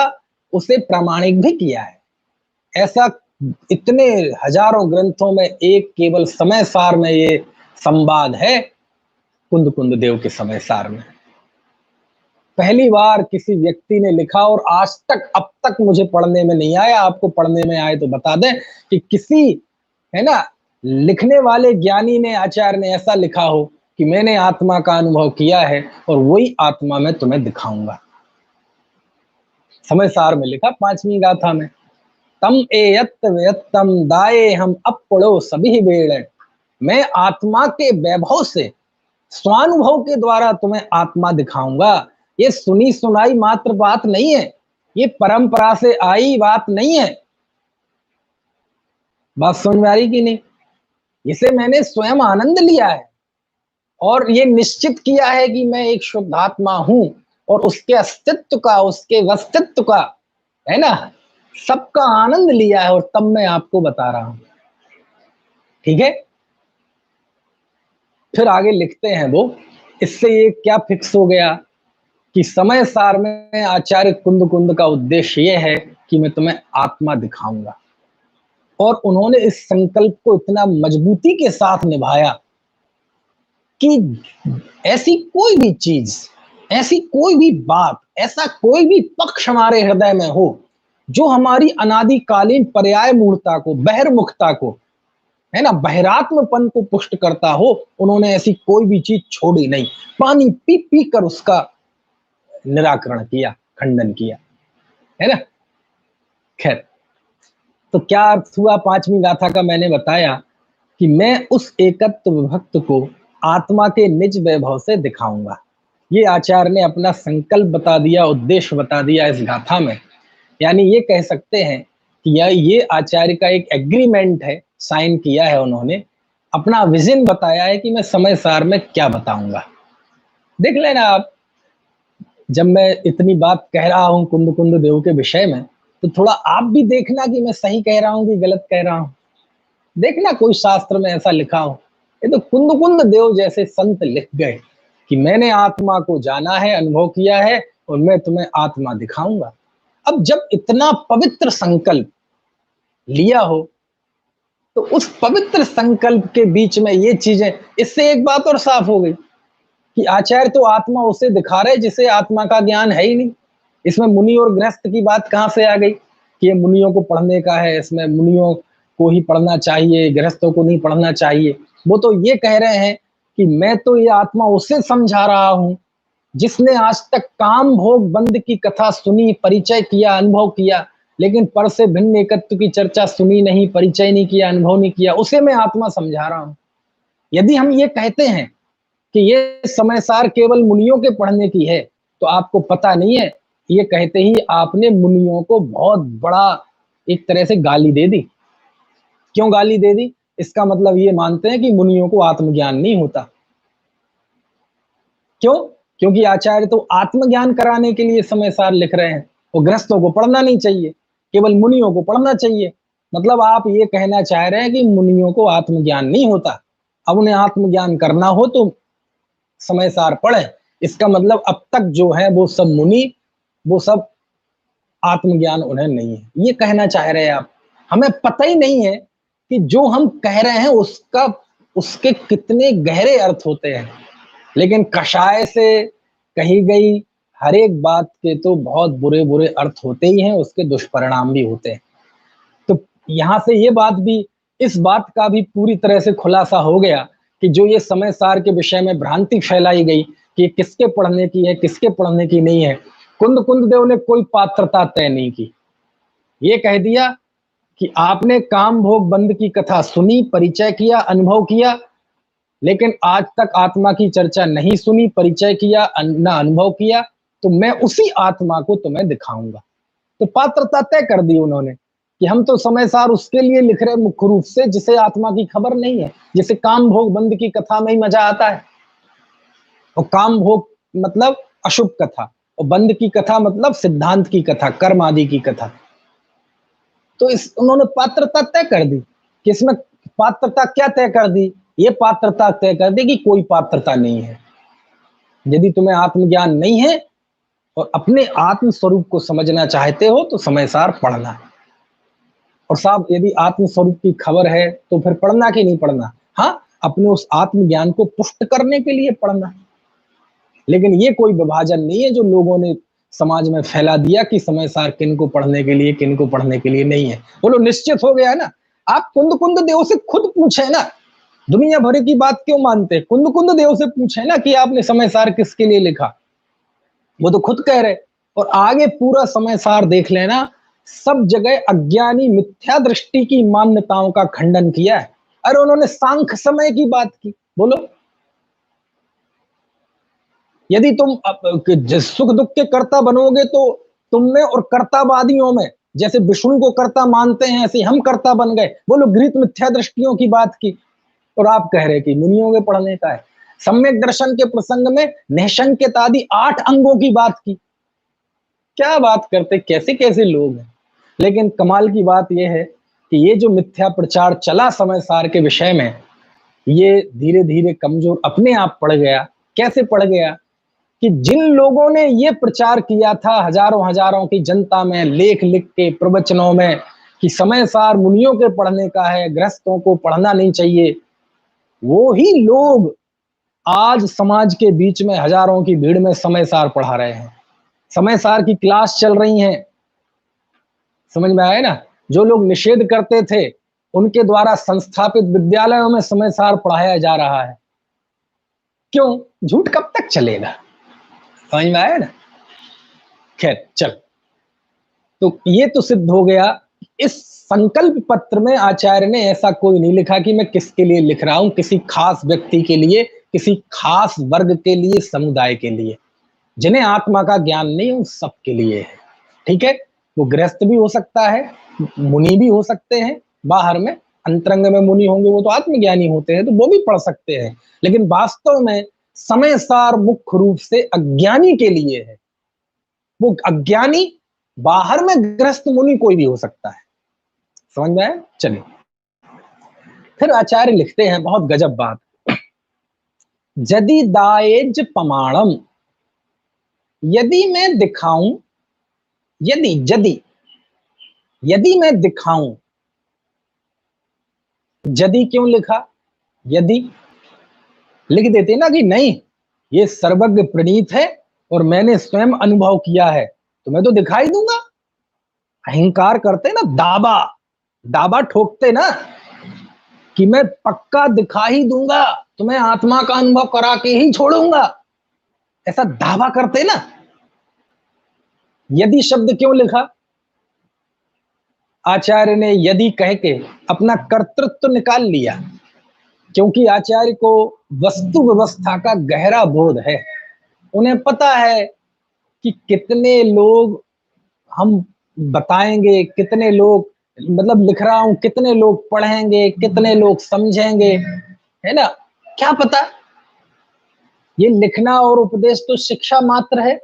उसे प्रामाणिक भी किया है। ऐसा इतने हजारों ग्रंथों में एक केवल समय सार में ये संवाद है, कुंद कुंद देव के समय सार में। पहली बार किसी व्यक्ति ने लिखा, और आज तक अब तक मुझे पढ़ने में नहीं आया, आपको पढ़ने में आए तो बता दें, कि किसी, है ना, लिखने वाले ज्ञानी ने, आचार्य ने ऐसा लिखा हो कि मैंने आत्मा का अनुभव किया है और वही आत्मा मैं तुम्हें दिखाऊंगा। समय सार में लिखा 5वीं गाथा में, तम एयत्त व्यत्तम दाये हम अपड़ो सभी बेड़, मैं आत्मा के वैभव से स्वानुभव के द्वारा तुम्हें आत्मा दिखाऊंगा। ये सुनी सुनाई मात्र बात नहीं है, ये परंपरा से आई बात नहीं है। बात समझ में आ रही कि नहीं? इसे मैंने स्वयं आनंद लिया है और ये निश्चित किया है कि मैं एक शुद्ध आत्मा हूं, और उसके अस्तित्व का, उसके वस्तित्व का, है ना, सबका आनंद लिया है, और तब मैं आपको बता रहा हूं। ठीक है, फिर आगे लिखते हैं वो, इससे ये क्या फिक्स हो गया कि समय सार में आचार्य कुंद कुंद का उद्देश्य ये है कि मैं तुम्हें आत्मा दिखाऊंगा। और उन्होंने इस संकल्प को इतना मजबूती के साथ निभाया कि ऐसी कोई भी चीज, ऐसी कोई भी बात, ऐसा कोई भी पक्ष हमारे हृदय में हो जो हमारी अनादिकालीन पर्याय मूर्ता को, बहिर्मुखता को, है ना, बहिरात्मपन को पुष्ट करता हो, उन्होंने ऐसी कोई भी चीज छोड़ी नहीं। पानी पी पी कर उसका निराकरण किया, खंडन किया, है ना। खैर, तो क्या अर्थ हुआ 5वीं गाथा का? मैंने बताया कि मैं उस एकत्व विभक्त को आत्मा के निज वैभव से दिखाऊंगा। ये आचार्य ने अपना संकल्प बता दिया, उद्देश्य बता दिया इस गाथा में। यानी ये कह सकते हैं कि ये आचार्य का एक एग्रीमेंट है, साइन किया है उन्होंने, अपना विजन बताया है कि मैं समय सार में क्या बताऊंगा। देख लेना आप, जब मैं इतनी बात कह रहा हूं कुंद कुंद देव के विषय में, तो थोड़ा आप भी देखना कि मैं सही कह रहा हूं कि गलत कह रहा हूं। देखना कोई शास्त्र में ऐसा लिखा हो। ये तो कुंद कुंद देव जैसे संत लिख गए कि मैंने आत्मा को जाना है, अनुभव किया है, और मैं तुम्हें आत्मा दिखाऊंगा। अब जब इतना पवित्र संकल्प लिया हो, तो उस पवित्र संकल्प के बीच में ये चीजें, इससे एक बात और साफ हो गई कि आचार्य तो आत्मा उसे दिखा रहे जिसे आत्मा का ज्ञान है ही नहीं। इसमें मुनि और गृहस्थ की बात कहां से आ गई कि ये मुनियों को पढ़ने का है, इसमें मुनियों को ही पढ़ना चाहिए, गृहस्थों को नहीं पढ़ना चाहिए। वो तो ये कह रहे हैं कि मैं तो ये आत्मा उसे समझा रहा हूं जिसने आज तक काम भोग बंद की कथा सुनी, परिचय किया, अनुभव किया, लेकिन पर से भिन्न एकत्व की चर्चा सुनी नहीं, परिचय नहीं किया, अनुभव नहीं किया, उसे मैं आत्मा समझा रहा हूं। यदि हम ये कहते हैं कि ये समय सार केवल मुनियों के पढ़ने की है, तो आपको पता नहीं है, ये कहते ही आपने मुनियों को बहुत बड़ा एक तरह से गाली दे दी। क्यों गाली दे दी? इसका मतलब ये मानते हैं कि मुनियों को आत्मज्ञान नहीं होता। क्यों? क्योंकि आचार्य तो आत्मज्ञान कराने के लिए समय सार लिख रहे हैं, और गृहस्थों को पढ़ना नहीं चाहिए, केवल मुनियों को पढ़ना चाहिए। मतलब आप ये कहना चाह रहे हैं कि मुनियों को आत्मज्ञान नहीं होता, अब उन्हें आत्मज्ञान करना हो तो समय सार पढ़े। इसका मतलब अब तक जो है वो सब मुनि, वो सब आत्मज्ञान उन्हें नहीं है, ये कहना चाह रहे हैं आप। हमें पता ही नहीं है कि जो हम कह रहे हैं उसका, उसके कितने गहरे अर्थ होते हैं। लेकिन कषाय से कही गई हर एक बात के तो बहुत बुरे बुरे अर्थ होते ही हैं, उसके दुष्परिणाम भी होते हैं। तो यहाँ से ये बात भी, इस बात का भी पूरी तरह से खुलासा हो गया कि जो ये समय सार के विषय में भ्रांति फैलाई गई कि ये किसके पढ़ने की है, किसके पढ़ने की नहीं है, कुंद कुंद देव ने कोई पात्रता तय नहीं की। ये कह दिया कि आपने काम भोग बंद की कथा सुनी, परिचय किया, अनुभव किया, लेकिन आज तक आत्मा की चर्चा नहीं सुनी, परिचय किया, ना अनुभव किया, तो मैं उसी आत्मा को तुम्हें दिखाऊंगा। तो पात्रता तय कर दी उन्होंने कि हम तो समय सार उसके लिए लिख रहे मुख्य रूप से जिसे आत्मा की खबर नहीं है, जिसे काम भोग बंद की कथा में ही मजा आता है। और काम भोग मतलब अशुभ कथा, और बंद की कथा मतलब सिद्धांत की कथा, कर्म आदि की कथा। तो इस उन्होंने पात्रता तय कर दी कि इसमें पात्रता क्या तय कर दी, ये पात्रता तय कर दी कि कोई पात्रता नहीं है। यदि तुम्हें आत्मज्ञान नहीं है और अपने आत्म स्वरूप को समझना चाहते हो तो समय सार पढ़ना है। और साहब यदि आत्म स्वरूप की खबर है तो फिर पढ़ना कि नहीं पढ़ना? हाँ, अपने उस आत्मज्ञान को पुष्ट करने के लिए पढ़ना। लेकिन ये कोई विभाजन नहीं है जो लोगों ने समाज में फैला दिया कि समय सार किन को पढ़ने के लिए, किन को पढ़ने के लिए नहीं है। बोलो निश्चित हो गया ना। आप कुंद कुंद देव से खुद पूछे ना, दुनिया भर की बात क्यों मानते? कुंद कुंद देव से पूछे ना कि आपने समय सार किसके लिए लिखा, वो तो खुद कह रहे। और आगे पूरा समय सार देख लेना, सब जगह अज्ञानी मिथ्या दृष्टि की मान्यताओं का खंडन किया है। अरे उन्होंने सांख्य समय की बात की। बोलो, यदि तुम सुख दुख के कर्ता बनोगे तो तुम में और कर्तावादियों में, जैसे विष्णु को कर्ता मानते हैं ऐसे हम कर्ता बन गए। बोलो, गृहीत मिथ्या दृष्टियों की बात की। और आप कह रहे कि मुनियों के पढ़ने का है। सम्यक दर्शन के प्रसंग में निःशंकित आदि 8 अंगों की बात की। क्या बात करते, कैसे कैसे लोग हैं। लेकिन कमाल की बात यह है कि ये जो मिथ्या प्रचार चला समय सार के विषय में, ये धीरे धीरे कमजोर अपने आप पड़ गया। कैसे पड़ गया कि जिन लोगों ने ये प्रचार किया था हजारों हजारों की जनता में, लेख लिख के, प्रवचनों में, कि समय सार मुनियों के पढ़ने का है, गृहस्थों को पढ़ना नहीं चाहिए, वो ही लोग आज समाज के बीच में हजारों की भीड़ में समय सार पढ़ा रहे हैं। समय सार की क्लास चल रही हैं। समझ में आया ना? जो लोग निषेध करते थे उनके द्वारा संस्थापित विद्यालयों में समय सार पढ़ाया जा रहा है। क्यों? झूठ कब तक चलेगा? समझ में आया ना? खैर चल, तो ये तो सिद्ध हो गया। इस संकल्प पत्र में आचार्य ने ऐसा कोई नहीं लिखा कि मैं किसके लिए लिख रहा हूं, किसी खास व्यक्ति के लिए, किसी खास वर्ग के लिए, समुदाय के लिए। जिन्हें आत्मा का ज्ञान नहीं उन सबके लिए है। ठीक है, वो गृहस्थ भी हो सकता है, मुनि भी हो सकते हैं, बाहर में अंतरंग में मुनि होंगे वो तो आत्मज्ञानी होते हैं, तो वो भी पढ़ सकते हैं। लेकिन वास्तव में समय सार मुख्य रूप से अज्ञानी के लिए है। वो अज्ञानी, बाहर में गृहस्थ मुनि कोई भी हो सकता है। समझ में आया? चलिए, फिर आचार्य लिखते हैं बहुत गजब बात। यदि दाएज प्रमाणम, यदि मैं दिखाऊं, यदि यदि यदि मैं दिखाऊं। यदि क्यों लिखा? यदि लिख देते ना कि नहीं ये सर्वज्ञ प्रणीत है और मैंने स्वयं अनुभव किया है, तो मैं तो दिखाई दूंगा। अहंकार करते ना, दावा दावा ठोकते ना कि मैं पक्का दिखा ही दूंगा, तुम्हें आत्मा का अनुभव करा के ही छोड़ूंगा, ऐसा दावा करते ना। यदि शब्द क्यों लिखा? आचार्य ने यदि कह के अपना कर्तृत्व निकाल लिया, क्योंकि आचार्य को वस्तु व्यवस्था का गहरा बोध है। उन्हें पता है कि कितने लोग हम बताएंगे, कितने लोग, मतलब लिख रहा हूं, कितने लोग पढ़ेंगे, कितने लोग समझेंगे, है ना? क्या पता। ये लिखना और उपदेश तो शिक्षा मात्र है।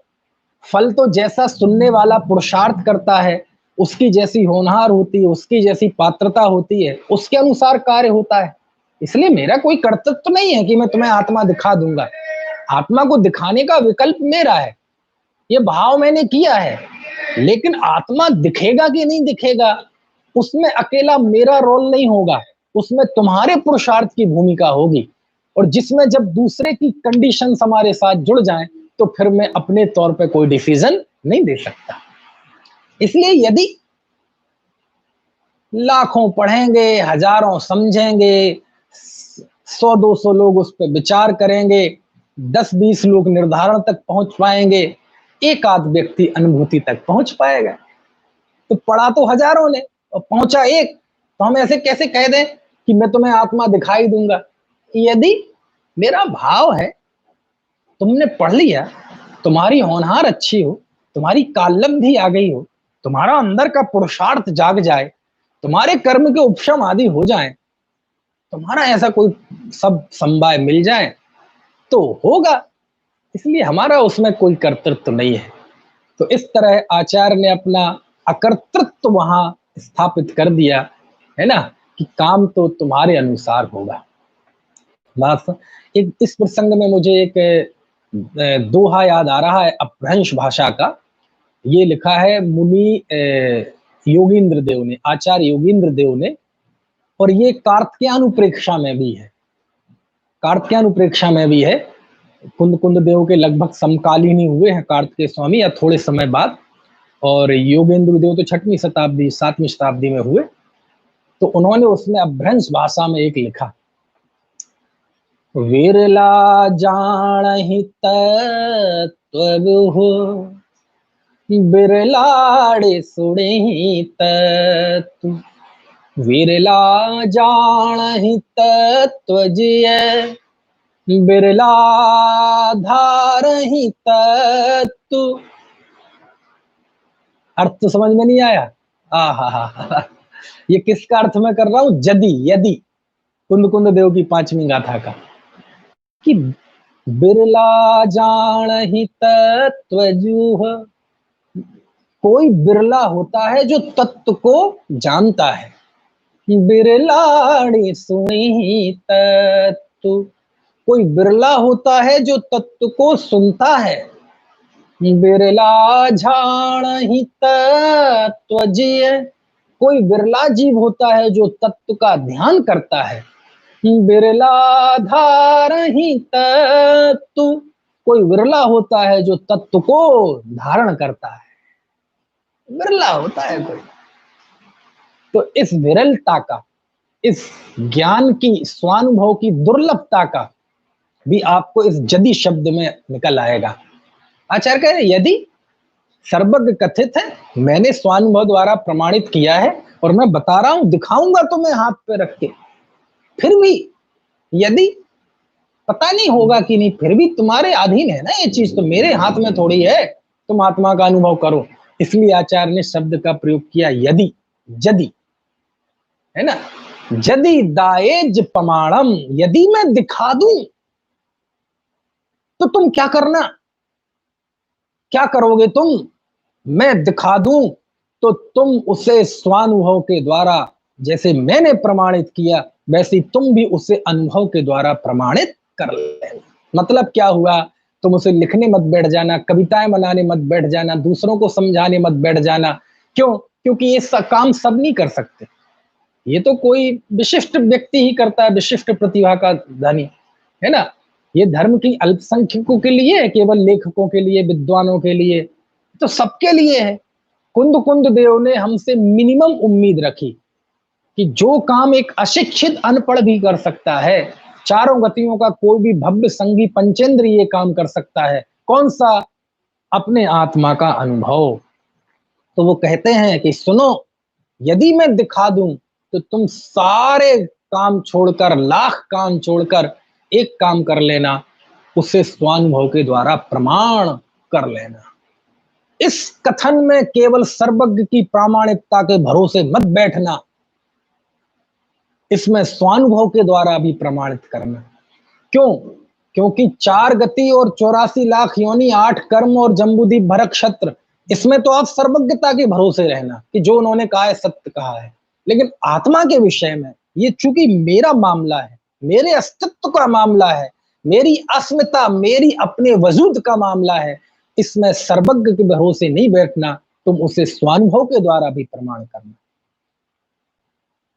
फल तो जैसा सुनने वाला पुरुषार्थ करता है, उसकी जैसी होनहार होती है, उसकी जैसी पात्रता होती है, उसके अनुसार कार्य होता है। इसलिए मेरा कोई कर्तव्य नहीं है कि मैं तुम्हें आत्मा दिखा दूंगा। आत्मा को दिखाने का विकल्प मेरा है, ये भाव मैंने किया है। लेकिन आत्मा दिखेगा कि नहीं दिखेगा, उसमें अकेला मेरा रोल नहीं होगा, उसमें तुम्हारे पुरुषार्थ की भूमिका होगी। और जिसमें जब दूसरे की कंडीशंस हमारे साथ जुड़ जाएं तो फिर मैं अपने तौर पे कोई डिसीजन नहीं दे सकता। इसलिए यदि लाखों पढ़ेंगे, हजारों समझेंगे, 100-200 लोग उस पर विचार करेंगे, 10-20 लोग निर्धारण तक पहुंच पाएंगे, एक आध व्यक्ति अनुभूति तक पहुंच पाएगा। तो पढ़ा तो हजारों ने और पहुंचा एक, तो हम ऐसे कैसे कह दें कि मैं तुम्हें आत्मा दिखाई दूंगा? यदि मेरा भाव है, तुमने पढ़ लिया, तुम्हारी होनहार अच्छी हो, तुम्हारी कालब्धि आ गई हो, तुम्हारा अंदर का पुरुषार्थ जाग जाए, तुम्हारे कर्म के उपशम आदि हो जाएं, तुम्हारा ऐसा कोई सब समवाय मिल जाए तो होगा। इसलिए हमारा उसमें कोई कर्तृत्व नहीं है। तो इस तरह आचार्य ने अपना अकर्तृत्व वहां स्थापित कर दिया है ना, कि काम तो तुम्हारे अनुसार होगा। बस एक इस प्रसंग में मुझे एक दोहा याद आ रहा है अपभ्रंश भाषा का। ये लिखा है मुनि योगींद्र देव ने, आचार्य योगींद्र देव ने, और ये कार्तिकेयानुप्रेक्षा में भी है। कार्तिकेयानुप्रेक्षा में भी है। कुंद कुंद देव के लगभग समकालीन ही हुए हैं कार्तिकेय स्वामी, या थोड़े समय बाद, और योगेंद्र देव तो 6वीं शताब्दी 7वीं शताब्दी में हुए। तो उन्होंने उसमें अपभ्रंश भाषा में एक लिखा, विरला जाणहि तत्व हो, बिरलाड़े सुड़हि तत्व, विरला जाणहि तत्व जिय, बिरला धारहि तत्व। अर्थ तो समझ में नहीं आया? ये किसका अर्थ मैं कर रहा हूं? यदि कुंद कुंद देव की 5वीं गाथा का, कि बिरला जाणहि तत्व जूह, कोई बिरला होता है जो तत्व को जानता है। बिरलाड़ी सुनी तत्व, कोई बिरला होता है जो तत्व को सुनता है। बिरला झाणहि तत्व जिय, कोई बिरला जीव होता है जो तत्व का ध्यान करता है। बिरला धारहि तत्व, कोई विरला होता है जो तत्व को धारण करता है। विरला होता है कोई। तो इस विरलता का, इस ज्ञान की, स्वानुभव की दुर्लभता का भी आपको इस यदि शब्द में निकल आएगा। आचार्य कह रहे यदि सर्वज्ञ कथित है, मैंने स्वानुभव द्वारा प्रमाणित किया है, और मैं बता रहा हूं, दिखाऊंगा तुम्हें हाथ पे रख के, फिर भी यदि पता नहीं होगा कि नहीं, फिर भी तुम्हारे अधीन है ना ये चीज, तो मेरे हाथ में थोड़ी है तुम आत्मा का अनुभव करो। इसलिए आचार्य ने शब्द का प्रयोग किया यदि, है ना। यदि दाएज प्रमाणम, यदि मैं दिखा दूं तो तुम क्या करना, क्या करोगे तुम? मैं दिखा दूं तो तुम उसे स्वानुभव के द्वारा, जैसे मैंने प्रमाणित किया वैसे तुम भी उसे अनुभव के द्वारा प्रमाणित कर लेना। मतलब क्या हुआ? तुम उसे लिखने मत बैठ जाना, कविताएं बनाने मत बैठ जाना, दूसरों को समझाने मत बैठ जाना। क्यों? क्योंकि ये काम सब नहीं कर सकते। ये तो कोई विशिष्ट व्यक्ति ही करता है, विशिष्ट प्रतिभा का धनी, है ना। ये धर्म की अल्पसंख्यकों के लिए है, केवल लेखकों के लिए, विद्वानों के लिए, तो सबके लिए है। कुंद कुंद देव ने हमसे मिनिमम उम्मीद रखी कि जो काम एक अशिक्षित अनपढ़ भी कर सकता है, चारों गतियों का कोई भी भव्य संगी पंचेंद्र ये काम कर सकता है। कौन सा? अपने आत्मा का अनुभव। तो वो कहते हैं कि सुनो, यदि मैं दिखा दूं तो तुम सारे काम छोड़कर, लाख काम छोड़कर एक काम कर लेना, उसे स्वानुभव के द्वारा प्रमाण कर लेना। इस कथन में केवल सर्वज्ञ की प्रामाणिकता के भरोसे मत बैठना, इसमें स्वानुभव के द्वारा भी प्रमाणित करना। क्यों? क्योंकि 4 गति और 84 लाख योनि, 8 कर्म और जम्बूद्वीप भरत क्षत्र, इसमें तो आप सर्वज्ञता के भरोसे रहना कि जो उन्होंने कहा है सत्य कहा है। लेकिन आत्मा के विषय में ये चूंकि मेरा मामला है, मेरे अस्तित्व का मामला है, मेरी अस्मिता, मेरी अपने वजूद का मामला है, इसमें सर्वज्ञ के भरोसे नहीं बैठना, तुम उसे स्वानुभव के द्वारा भी प्रमाण करना।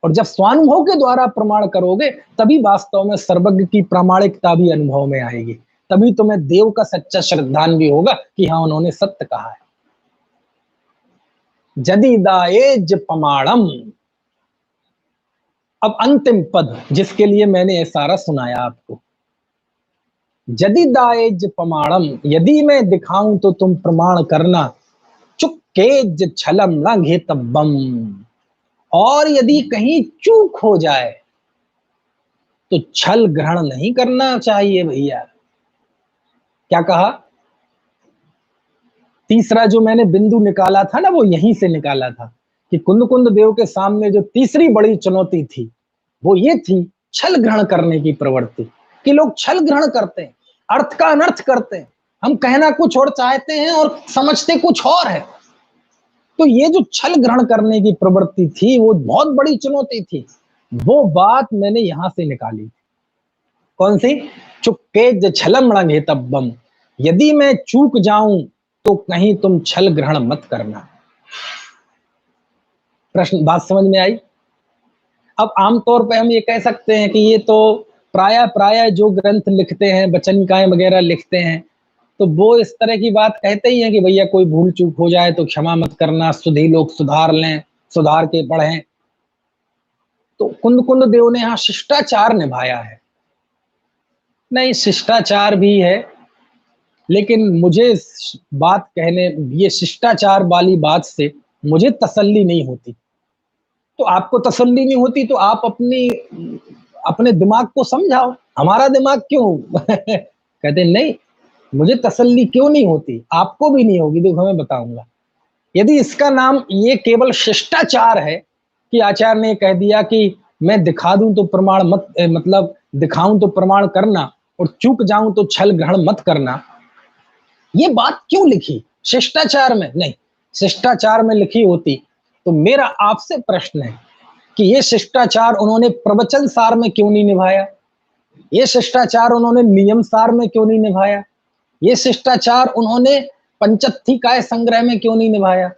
और जब स्वानुभव के द्वारा प्रमाण करोगे तभी वास्तव में सर्वज्ञ की प्रामाणिकता भी अनुभव में आएगी। तभी तुम्हें देव का सच्चा श्रद्धांजलि होगा कि हाँ उन्होंने सत्य कहा है। जदि दाएज पमाणम, अब अंतिम पद जिसके लिए मैंने ये सारा सुनाया आपको। यदि दाएज प्रमाणम, यदि मैं दिखाऊं तो तुम प्रमाण करना, चुक्केज छलम न घेतब्बम, और यदि कहीं चूक हो जाए तो छल ग्रहण नहीं करना चाहिए भैया। क्या कहा? तीसरा जो मैंने बिंदु निकाला था ना, वो यहीं से निकाला था कि कुंद देव के सामने जो तीसरी बड़ी चुनौती थी वो ये थी छल ग्रहण करने की प्रवृत्ति, कि लोग छल ग्रहण करते हैं, अर्थ का अनर्थ करते हैं। हम कहना कुछ और चाहते हैं और समझते कुछ और है। तो ये जो छल ग्रहण करने की प्रवृत्ति थी वो बहुत बड़ी चुनौती थी। वो बात मैंने यहां से निकाली। कौन सी? चुक्के छलम घेतब्बम, यदि मैं चूक जाऊं तो कहीं तुम छल ग्रहण मत करना। प्रश्न, बात समझ में आई? अब आमतौर पे हम ये कह सकते हैं कि ये तो प्राय जो ग्रंथ लिखते हैं, वचनिकाएं वगैरह लिखते हैं, तो वो इस तरह की बात कहते ही हैं कि भैया कोई भूल चूक हो जाए तो क्षमा मत करना, सुधी लोग सुधार लें, सुधार के पढ़ें। तो कुंद देव ने यहाँ शिष्टाचार निभाया है। नहीं, शिष्टाचार भी है, लेकिन मुझे बात कहने, ये शिष्टाचार वाली बात से मुझे तसल्ली नहीं होती। तो आपको तसल्ली नहीं होती तो आप अपने दिमाग को समझाओ, हमारा दिमाग क्यों कहते नहीं, मुझे तसल्ली क्यों नहीं होती, आपको भी नहीं होगी। देखो मैं बताऊंगा। यदि इसका नाम ये केवल शिष्टाचार है कि आचार्य ने कह दिया कि मैं दिखा दूं तो प्रमाण मत, मतलब दिखाऊं तो प्रमाण करना और चूक जाऊं तो छल ग्रहण मत करना, ये बात क्यों लिखी शिष्टाचार में? नहीं, शिष्टाचार में लिखी होती तो मेरा आपसे प्रश्न है कि ये शिष्टाचार उन्होंने प्रवचन सार में क्यों नहीं निभाया? ये शिष्टाचार उन्होंने नियम सार में क्यों नहीं निभाया? ये शिष्टाचार उन्होंने पंचत्थिकाय संग्रह में क्यों नहीं निभाया?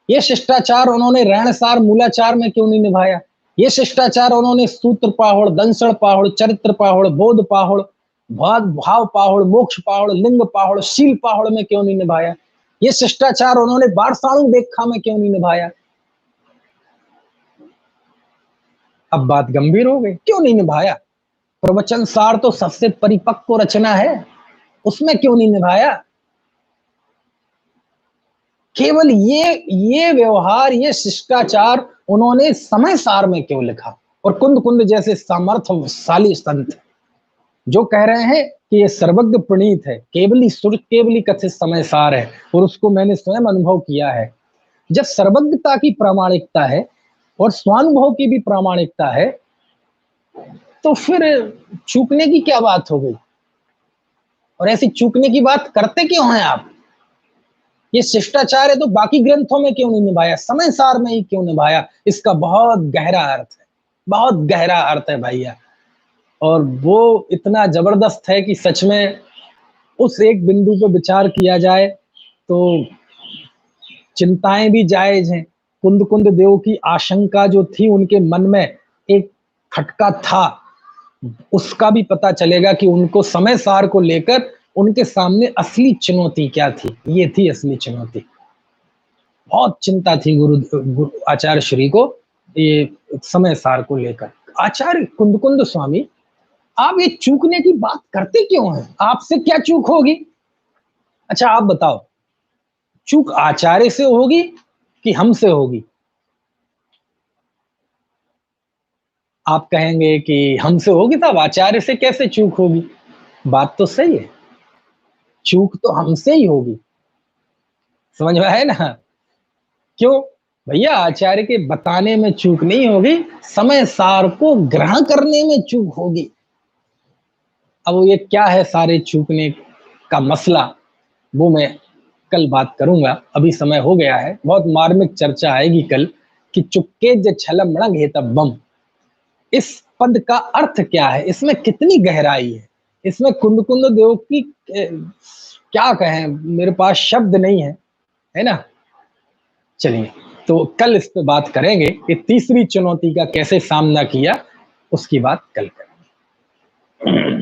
ये शिष्टाचार उन्होंने रहणसार मूलाचार में क्यों नहीं निभाया? ये शिष्टाचार उन्होंने सूत्र पाहुड़, दंसण पाहुड़, चरित्र पाहुड़, बोध पाहुड़, भाव पाहुड़, मोक्ष पाहुड़, लिंग पाहुड़, शील पाहुड़ में क्यों नहीं निभाया? ये शिष्टाचार उन्होंने बारसाणु व्याख्या में क्यों नहीं निभाया? अब बात गंभीर हो गई, क्यों नहीं निभाया? प्रवचन सार तो सबसे परिपक्व रचना है, उसमें क्यों नहीं निभाया? केवल ये व्यवहार, ये शिष्टाचार उन्होंने समय सार में क्यों लिखा? और कुंद जैसे सामर्थ्यशाली संत जो कह रहे हैं कि ये सर्वज्ञ प्रणीत है, केवली कथित समय सार है, और उसको मैंने स्वयं अनुभव किया है। जब सर्वज्ञता की प्रामाणिकता है और स्वानुभव की भी प्रामाणिकता है तो फिर चूकने की क्या बात हो गई? और ऐसी चूकने की बात करते क्यों हैं आप? ये शिष्टाचार है तो बाकी ग्रंथों में क्यों नहीं निभाया, समय सार में ही क्यों निभाया? इसका बहुत गहरा अर्थ है, बहुत गहरा अर्थ है भैया। और वो इतना जबरदस्त है कि सच में उस एक बिंदु पर विचार किया जाए तो चिंताएं भी जायज हैं। कुंद देव की आशंका जो थी उनके मन में एक खटका था, उसका भी पता चलेगा कि उनको समय सार को लेकर उनके सामने असली चुनौती क्या थी। ये थी असली चुनौती। बहुत चिंता थी गुरु आचार्य श्री को ये समय सार को लेकर। आचार्य कुंद स्वामी, आप ये चूकने की बात करते क्यों हैं? आपसे क्या चूक होगी? अच्छा आप बताओ, चूक आचार्य से होगी कि हमसे होगी? आप कहेंगे कि हमसे होगी, तब आचार्य से कैसे चूक होगी? बात तो सही है, चूक तो हमसे ही होगी। समझ में आया ना? क्यों भैया? आचार्य के बताने में चूक नहीं होगी, समय सार को ग्रहण करने में चूक होगी। अब ये क्या है सारे चूकने का मसला, वो मैं कल बात करूंगा। अभी समय हो गया है, बहुत मार्मिक चर्चा आएगी कल कि चुक्के ज छलम घेतब्बम, इस पद का अर्थ क्या है, इसमें कितनी गहराई है, इसमें कुंद देव की क्या कहें, मेरे पास शब्द नहीं है ना। चलिए, तो कल इस पे बात करेंगे कि तीसरी चुनौती का कैसे सामना किया, उसकी बात कल करेंगे।